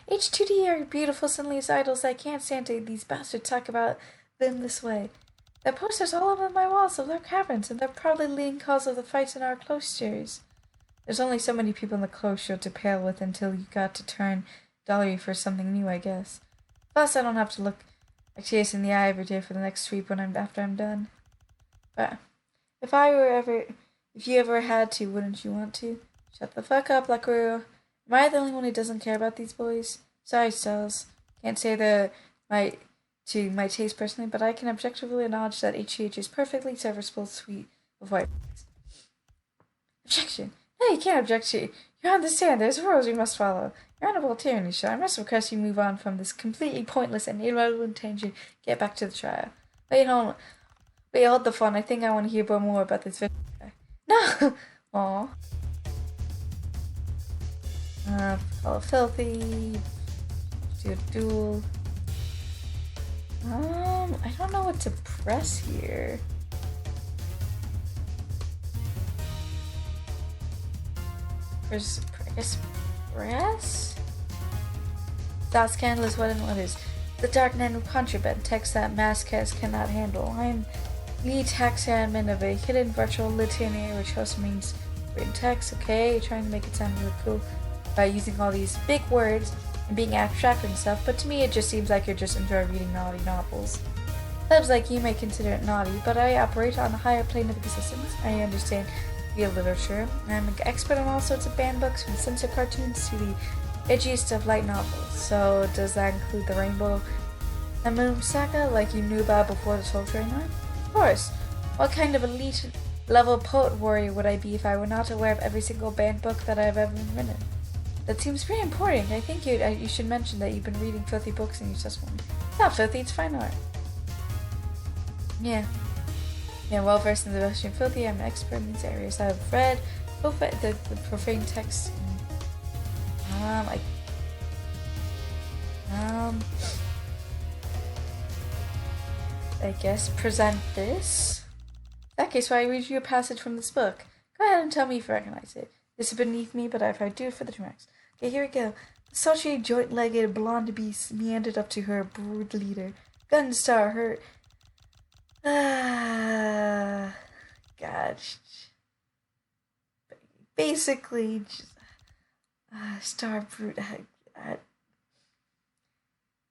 H2D are beautiful, sunless idols. I can't stand to these bastards talk about them this way. There are posters all over my walls of their caverns, and they're probably leading cause of the fights in our cloisters. There's only so many people in the cloister to pale with until you got to turn dolly for something new, I guess. Plus, I don't have to look Acteus in the eye every day for the next sweep after I'm done. But if you ever had to, wouldn't you want to? Shut the fuck up, Lacroix. Am I the only one who doesn't care about these boys? Sorry, Styles. Can't say they're my taste personally, but I can objectively acknowledge that HGH is perfectly serviceable suite of white boys. Objection. No, you can't object to. You understand, there's rules you must follow. You're on a tyranny show. I must request you move on from this completely pointless and irrelevant tangent. Get back to the trial. Wait, hold the phone. I think I want to hear more about this video. No! Aww. Call it filthy. Do a duel. I don't know what to press here. Press? That scandalous what is. The dark net of contraband text that Mascast cannot handle. I'm lead tax admin of a hidden virtual listener which hosts means written text. Okay, you're trying to make it sound really cool by using all these big words and being abstract and stuff, but to me it just seems like you're just enjoying reading naughty novels. Clubs like you may consider it naughty, but I operate on a higher plane of existence. I understand real literature. I'm an expert on all sorts of banned books, from censor cartoons to the edgiest of light novels. So does that include the Rainbow and Moon saga like you knew about before the Soul Train line? Of course. What kind of elite level poet warrior would I be if I were not aware of every single banned book that I've ever written? That seems pretty important. I think you should mention that you've been reading filthy books and you just one. It's not filthy, it's fine art. Yeah, well versed in the Russian filthy. I'm an expert in these areas. I've read the profane text. I guess present this. In that case, why I read you a passage from this book? Go ahead and tell me if you recognize it. This is beneath me, but if I do it for the dramatics. Okay, here we go. The sultry, joint-legged, blonde beast meandered up to her brood leader. Gunstar, her... gosh. basically just, star brute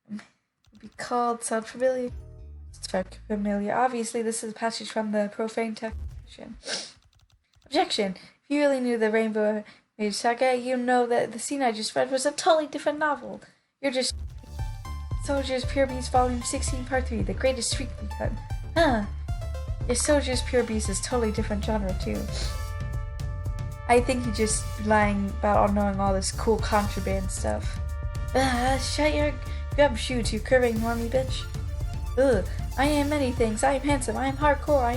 would be called sound familiar. It's very familiar. Obviously, this is a passage from the profane text section. Objection. If you really knew the Rainbow Mage Saga, you know that the scene I just read was a totally different novel. You're just Soldiers Pure Beast Volume 16 Part 3, The Greatest Streak Cut. Huh. Your Soldiers Pure Beast is totally different genre too. I think he's just lying about knowing all this cool contraband stuff. Shut your gumshoes, you curving normie bitch. Ugh, I am many things. I am handsome, I am hardcore, I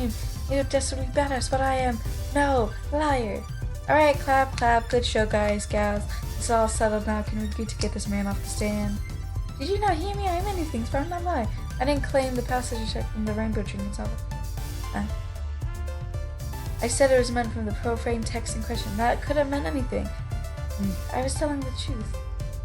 am desperately badass, but I am no liar. Alright, clap, clap, good show guys, gals. It's all settled now, can we agree to get this man off the stand? Did you not hear me? I am many things, but I'm not lying. I didn't claim the passage from the Rainbow Drinking novel. I said it was meant from the profane text in question. That could have meant anything. I was telling the truth.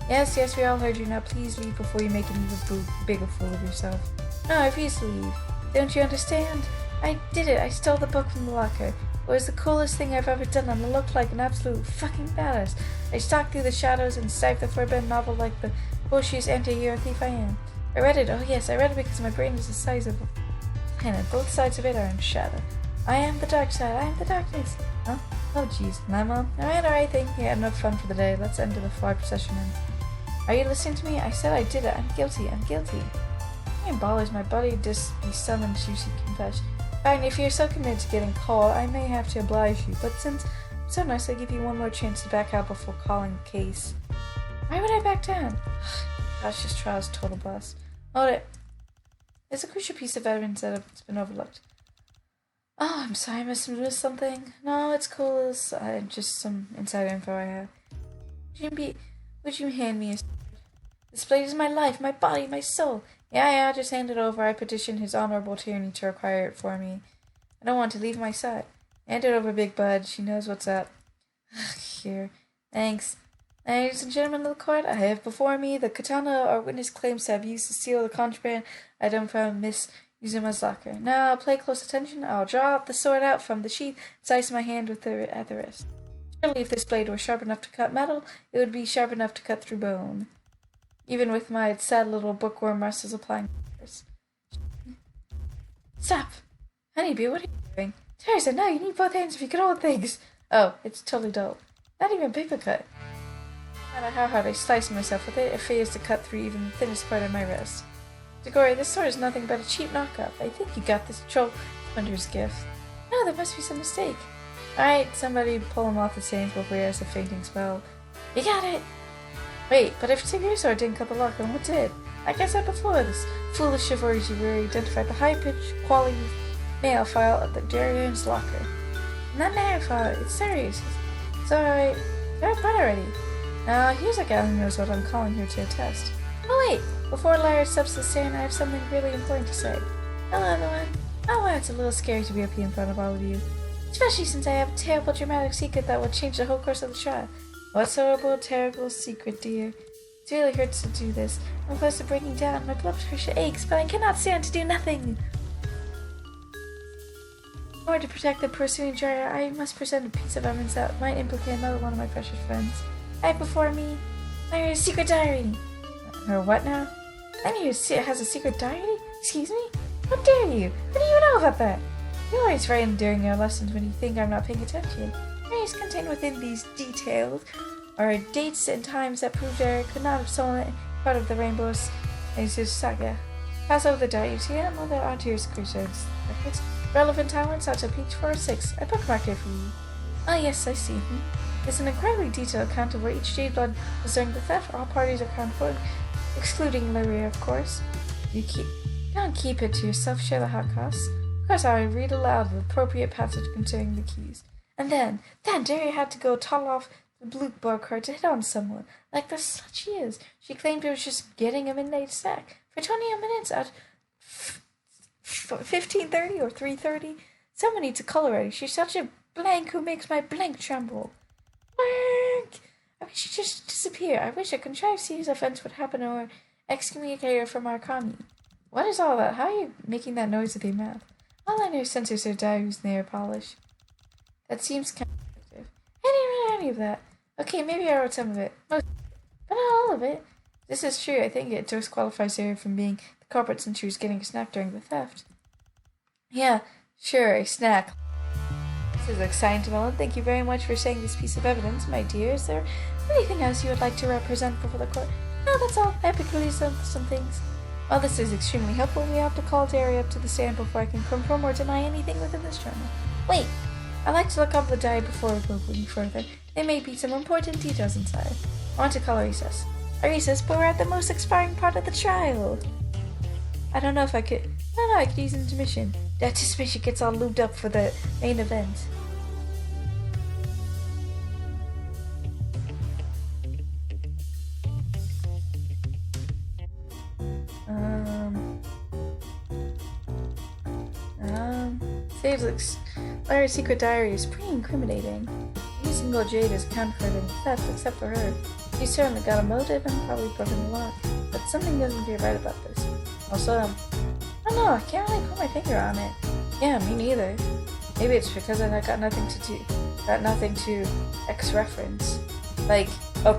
Yes, we all heard you. Now please leave before you make an even bigger fool of yourself. No, I refuse to leave. Don't you understand? I did it. I stole the book from the locker. It was the coolest thing I've ever done, and I looked like an absolute fucking badass. I stalked through the shadows and sniped the forbidden novel like the bullshit anti-hero thief I am. I read it. Oh yes, I read it because my brain is the size of a planet. Both sides of it are in shadow. I am the dark side. I am the darkness. Huh? Oh jeez. Nah, Mom. Alright, think you had enough fun for the day. Let's end the fly procession and... Are you listening to me? I said I did it. I'm guilty. My ballers, my body just be summoned to confess. Fine, if you're so committed to getting called, I may have to oblige you, but since I'm so nice, I'll give you one more chance to back out before calling the case. Why would I back down? Gosh, this trial's total bust. Hold it. There's a crucial piece of evidence that's been overlooked. Oh, I'm sorry, I must have missed something. No, it's cool. It's just some inside info I have. Would you hand me a... This blade is my life, my body, my soul. Yeah, just hand it over. I petitioned his honorable tyranny to require it for me. I don't want to leave my side. Hand it over, Big Bud. She knows what's up. Here. Thanks. Ladies and gentlemen of the court, I have before me the katana our witness claims to have used to steal the contraband item from Miss Yuzuma's locker. Now, pay close attention. I'll draw the sword out from the sheath, slice my hand with it at the wrist. Surely if this blade were sharp enough to cut metal, it would be sharp enough to cut through bone. Even with my sad little bookworm muscles applying pressure. Stop! Honeybee, what are you doing? Teresa, no, you need both hands if you can hold things. Oh, it's totally dull. Not even paper cut. No matter how hard I slice myself with it, it fails to cut through even the thinnest part of my wrist. Degori, this sword is nothing but a cheap knockoff. I think you got this troll Splinter's gift. No, there must be some mistake. Alright, somebody pull him off the chains before he has a fainting spell. You got it! Wait, but if your sword didn't cut the lock, then what did? Like I said before, this foolish chivalry identified the high-pitched quality mail file at the Darian's locker. Not mail file, it's serious. It's alright. They're apart already. Now, here's a guy who knows what I'm calling here to attest. Oh wait, before Lyra steps to the stand, I have something really important to say. Hello everyone. Oh wow, it's a little scary to be up here in front of all of you. Especially since I have a terrible dramatic secret that will change the whole course of the trial. What's horrible, terrible secret, dear? It really hurts to do this. I'm close to breaking down. My blood pressure aches, but I cannot stand to do nothing. In order to protect the pursuing juror, I must present a piece of evidence that might implicate another one of my precious friends. I have before me Lyra's secret diary. Her what now? Lyra has a secret diary? Excuse me? How dare you? How do you know about that? You always write during your lessons when you think I'm not paying attention. Diaries contained within these details are dates and times that prove Lyra could not have stolen part of the Rainbow's saga. Pass over the diary to your mother onto your screenshots. Relevant timelines out to page 406. I bookmarked it for you. Ah, yes, I see. It's an incredibly detailed account of where each jade blood was during the theft. All parties are accounted for, excluding Lyra, of course. Don't keep it to yourself. Share the hot costs. Of course, I will read aloud the appropriate passage concerning the keys. And then Daria had to go toddle off the blue bar card to hit on someone. Like the slut she is. She claimed it was just getting a midnight snack. For 20 minutes at 15:30 or 3:30. Someone needs a color ready. She's such a blank who makes my blank tremble. Blank! I wish she'd just disappear. I wish a contrived series of events would happen or excommunicate her from our commune. What is all that? How are you making that noise with your mouth? All I know censors her diary's nail polish. That seems counterproductive. Anyway, of that. Okay, maybe I wrote some of it. Most, but not all of it. This is true. I think it disqualifies her from being the culprit since she was getting a snack during the theft. Yeah, sure, a snack. This is exciting development. Thank you very much for saying this piece of evidence, my dear. Is there anything else you would like to represent before the court? No, that's all. I have to release some things. While this is extremely helpful, we have to call Derry up to the stand before I can confirm or deny anything within this journal. Wait, I'd like to look up the diary before moving further. There may be some important details inside. I want to call a recess. A recess, but we're at the most expiring part of the trial. I don't know if I could... No, I could use an intermission. The anticipation gets all lubed up for the main event. Saves Larry's secret diary is pretty incriminating. Every single Jade is accounted for in theft except for her. She's certainly got a motive and probably broken the law, but something doesn't feel right about this. Also, I don't know, I can't really put my finger on it. Yeah, me neither. Maybe it's because I got nothing to X-reference.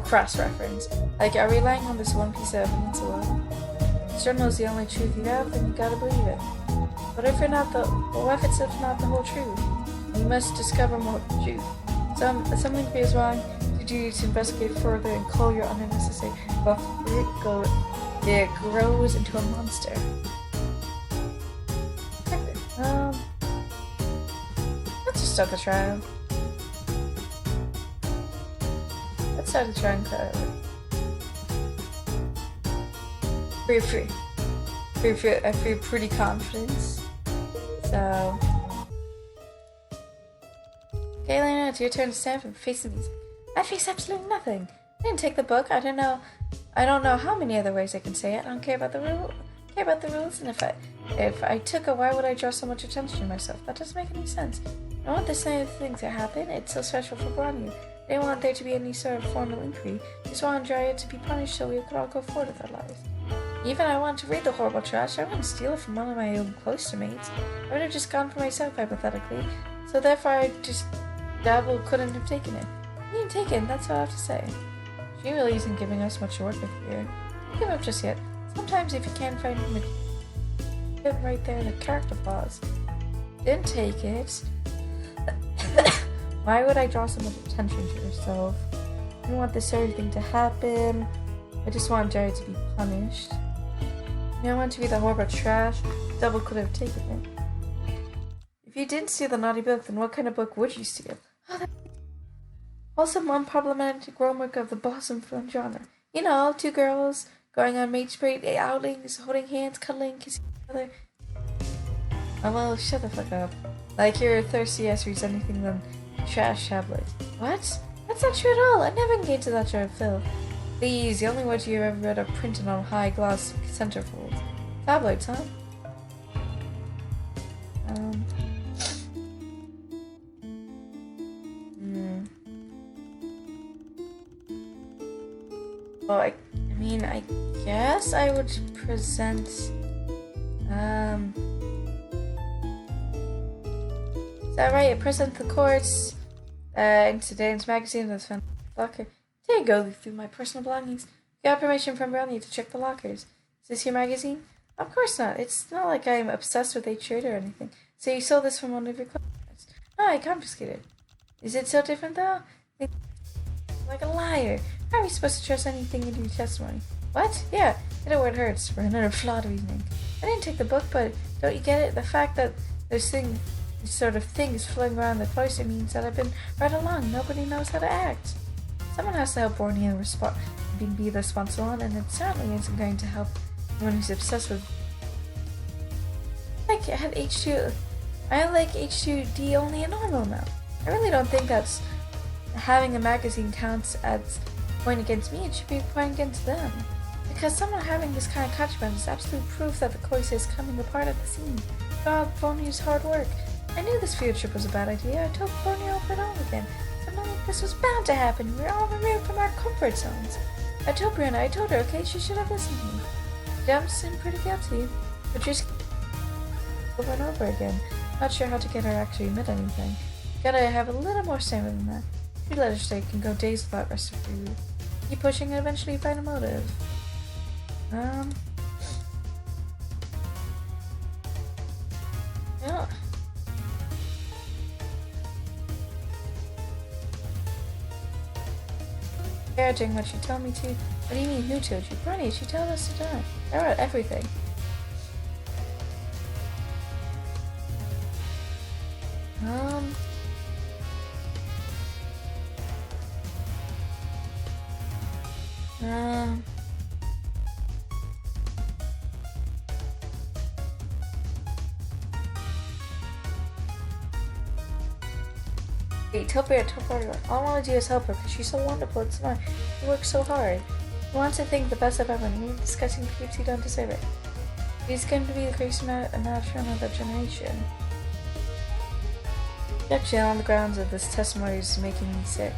Cross-reference. Are we relying on this one piece of evidence alone? This journal is the only truth you have, then you gotta believe it. What if it's not the whole truth? We must discover more truth. Something feels wrong. Did you to investigate further and call your unnecessary buff it grows into a monster? Let's just start the trial. Let's start the trial. I feel pretty confident. So, okay, Lena, it's your turn to stand and face the music. I face absolutely nothing. I didn't take the book. I don't know how many other ways I can say it. I don't care about the rules. And if I took it, why would I draw so much attention to myself? That doesn't make any sense. I don't want this kind of thing to happen. It's so special for Bronny. They don't want there to be any sort of formal inquiry. Just want Andrea to be punished so we could all go forward with our lives. Even I want to read the horrible trash. I wouldn't steal it from one of my own cloister mates. I would have just gone for myself, hypothetically. So therefore, I just couldn't have taken it. He didn't take it, that's what I have to say. She really isn't giving us much to work with here. Don't give up just yet. Sometimes if you can't find him, right there, the character flaws. Didn't take it. Why would I draw so much attention to yourself? I don't want this sort of thing to happen. I just want Jerry to be punished. I want to be the horrible trash. Double could have taken it. If you didn't steal the naughty book, then what kind of book would you steal? Also, one problematic homework of the Blossom film genre. You know, two girls going on maid parade outings, holding hands, cuddling, kissing each other. Oh well, shut the fuck up. Like you're thirsty ass reads anything than trash tabloids. What? That's not true at all. I never engaged in that sort of film. These, the only words you've ever read are printed on high gloss centerfolds. Tabloids, huh? Well, I guess I would present, is that right? I present the courts, in today's magazine that's found in the locker. There you go, through my personal belongings. Got permission from Brownie to check the lockers. Is this your magazine? Of course not. It's not like I'm obsessed with H-Trade or anything. So you sold this from one of your customers. No, I confiscated it. Is it so different though? Like a liar. How are we supposed to trust anything in your testimony? What? Yeah, get it where it hurts for another flawed reasoning. I didn't take the book, but don't you get it? The fact that this sort of thing is floating around the cloister means that I've been right along. Nobody knows how to act. Someone has to help Borneo be the responsible one, and it certainly isn't going to help anyone who's obsessed with. I had H2. I like H2D only a normal amount. I really don't think that's having a magazine counts as a point against me. It should be a point against them. Because someone having this kind of contraband is absolute proof that the cloister is coming apart at the seams. God, Borneo's hard work. I knew this field trip was a bad idea. I told Borneo up and on again. Something like this was bound to happen. We're all removed from our comfort zones. I told her, okay, she should have listened to me. Damn, seemed pretty guilty. But just over and over again. Not sure how to get her to actually admit anything. Gotta have a little more stamina than that. You let her stay, can go days without rest or food. Keep pushing and eventually find a motive. Yeah. Doing what she told me to. What do you mean, who told you? Bronny, she told us to die. I wrote everything. Wait, tell her. All I want to do is help her because she's so wonderful and smart. She works so hard. She wants to think the best of everyone. Even discussing peeps who don't deserve it. She's going to be the greatest natural of the generation. Objection on the grounds of this testimony is making me sick.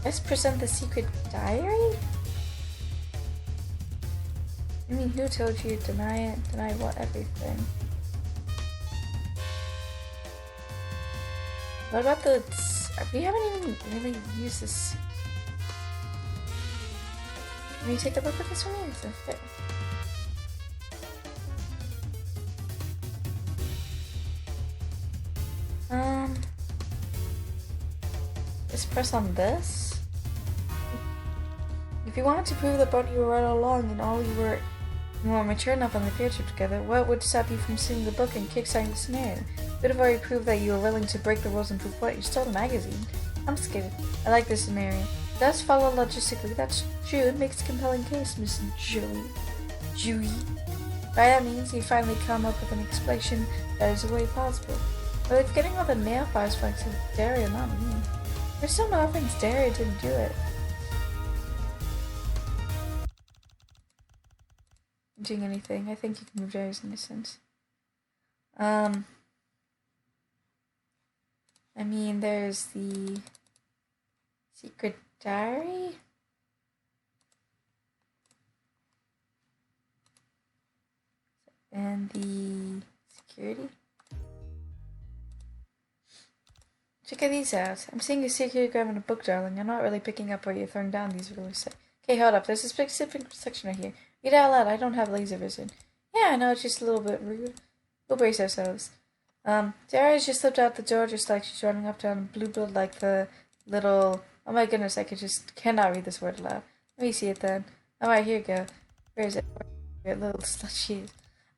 Let's present the secret diary? I mean, who told you to deny it? Deny what? Everything. What about the... We haven't even really used this... Can you take a look at this one? It's a fit. Just press on this. If you wanted to prove that both you were right all along and all you were mature enough on the field trip together, what would stop you from seeing the book and kickstarting the scenario? You would have already proved that you were willing to break the rules and prove what? You stole the magazine. I'm scared. I like this scenario. It does follow logistically. That's true. It makes a compelling case, Miss Joey. By that means, you finally come up with an explanation that is a way possible. But if getting all the nail files back to Daria, not me. There's still no evidence Daria didn't do it. Doing anything. I think you can move Daria's innocence. I mean, there's the secret diary. And the security. Check these out. I'm seeing a secret grab in a book, darling. I'm not really picking up what you're throwing down, these rulers say. Okay, hold up. There's a specific section right here. Read out loud. I don't have laser vision. Yeah, I know, it's just a little bit rude. We'll brace ourselves. Daria's just slipped out the door just like she's running up down blue blood like the little... Oh my goodness, I cannot read this word aloud. Let me see it then. Alright, here you go. Where is it? Where little slut she is.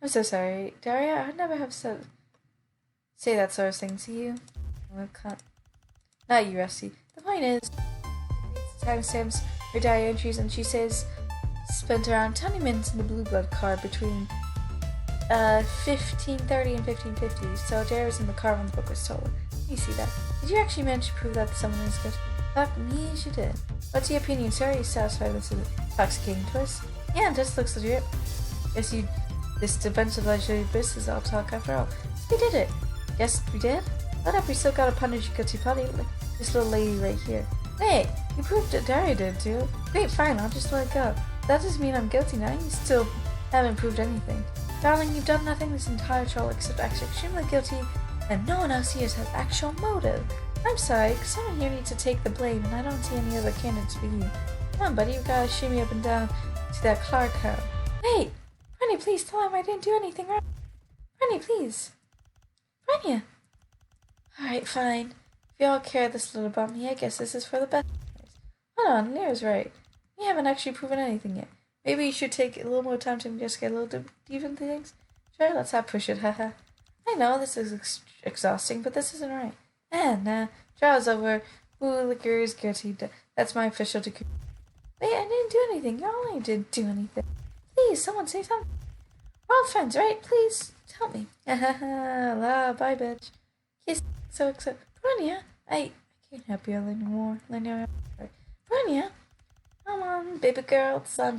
I'm so sorry. Daria, I'd never have said... say that sort of thing to you. Not you, Rusty. The point is... timestamps her diary entries and she says... spent around 20 minutes in the blue blood car between 1530 and 1550, so Dare was in the car when the book was stolen. You see that. Did you actually manage to prove that someone is good? Fuck me, she did. What's your opinion, sir? Are you satisfied with this intoxicating twist? Yeah, it just looks legit. Guess this defensive legislative business all talk after all. We did it. Guess we did? What up, we still gotta punish you guilty putty, like this little lady right here. Wait, you proved it Daria did too. Great, fine, I'll just let it go. That doesn't mean I'm guilty now. You still haven't proved anything. Darling, you've done nothing this entire trial except act extremely guilty, and no one else here has actual motive. I'm sorry, because someone here needs to take the blame, and I don't see any other candidates for you. Come on, buddy, you gotta shimmy up and down to that Clark house. Wait! Brenny, please tell him I didn't do anything wrong. Brenny, please. Brenya! Alright, fine. If you all care this little about me, I guess this is for the best. Hold on, Lyra's right. We haven't actually proven anything yet. Maybe you should take a little more time to investigate a little deeper into things. Sure, let's not push it, haha. I know this is exhausting, but this isn't right. Nah. Trial's over. Liquor is guilty. That's my official decree. Wait, I didn't do anything. Y'all didn't do anything. Please, someone say something. We're all friends, right? Please, tell me. La, bye, bitch. Kiss. So excited. Branya, I can't help you anymore. Branya. Come on, baby girl, it's time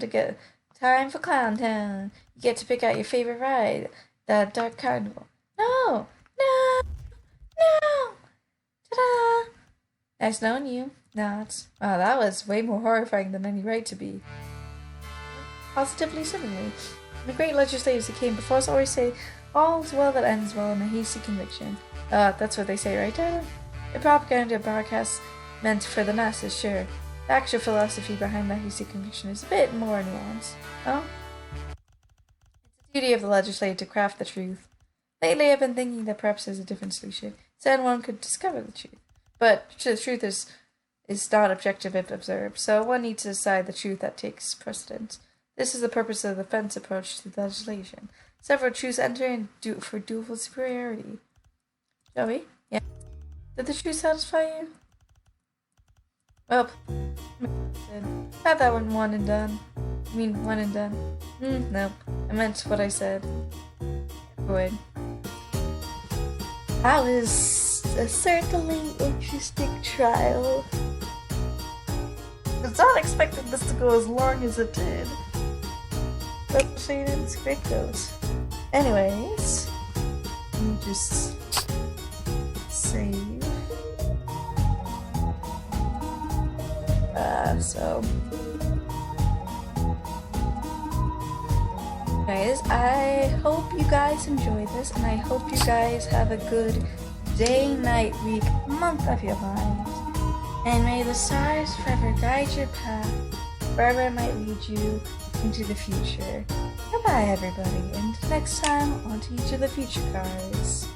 for Clown Town. You get to pick out your favorite ride, the Dark Carnival. No! Ta-da! Nice knowing you. Wow, that was way more horrifying than any right to be. Positively similarly. The great legislators who came before us always say, all's well that ends well in a hasty conviction. That's what they say, right, Tyler? The propaganda broadcasts meant for the masses, sure. The actual philosophy behind that hasty conviction is a bit more nuanced. Oh? It's the duty of the legislator to craft the truth. Lately I've been thinking that perhaps there's a different solution. Then one could discover the truth. But the truth is not objective if observed, so one needs to decide the truth that takes precedence. This is the purpose of the fence approach to legislation. Several truths enter in for dual superiority. Joey? Yeah? Did the truth satisfy you? Well, had that one and done. You mean one and done? Nope. I meant what I said. Boy. That was a certainly interesting trial. I was not expecting this to go as long as it did. Especially in scriptos. Anyways, let me just save. So. Anyways, I hope you guys enjoy this, and I hope you guys have a good day, night, week, month of your lives. And may the stars forever guide your path, wherever it might lead you into the future. Goodbye, everybody, and next time, on to each of the future cards.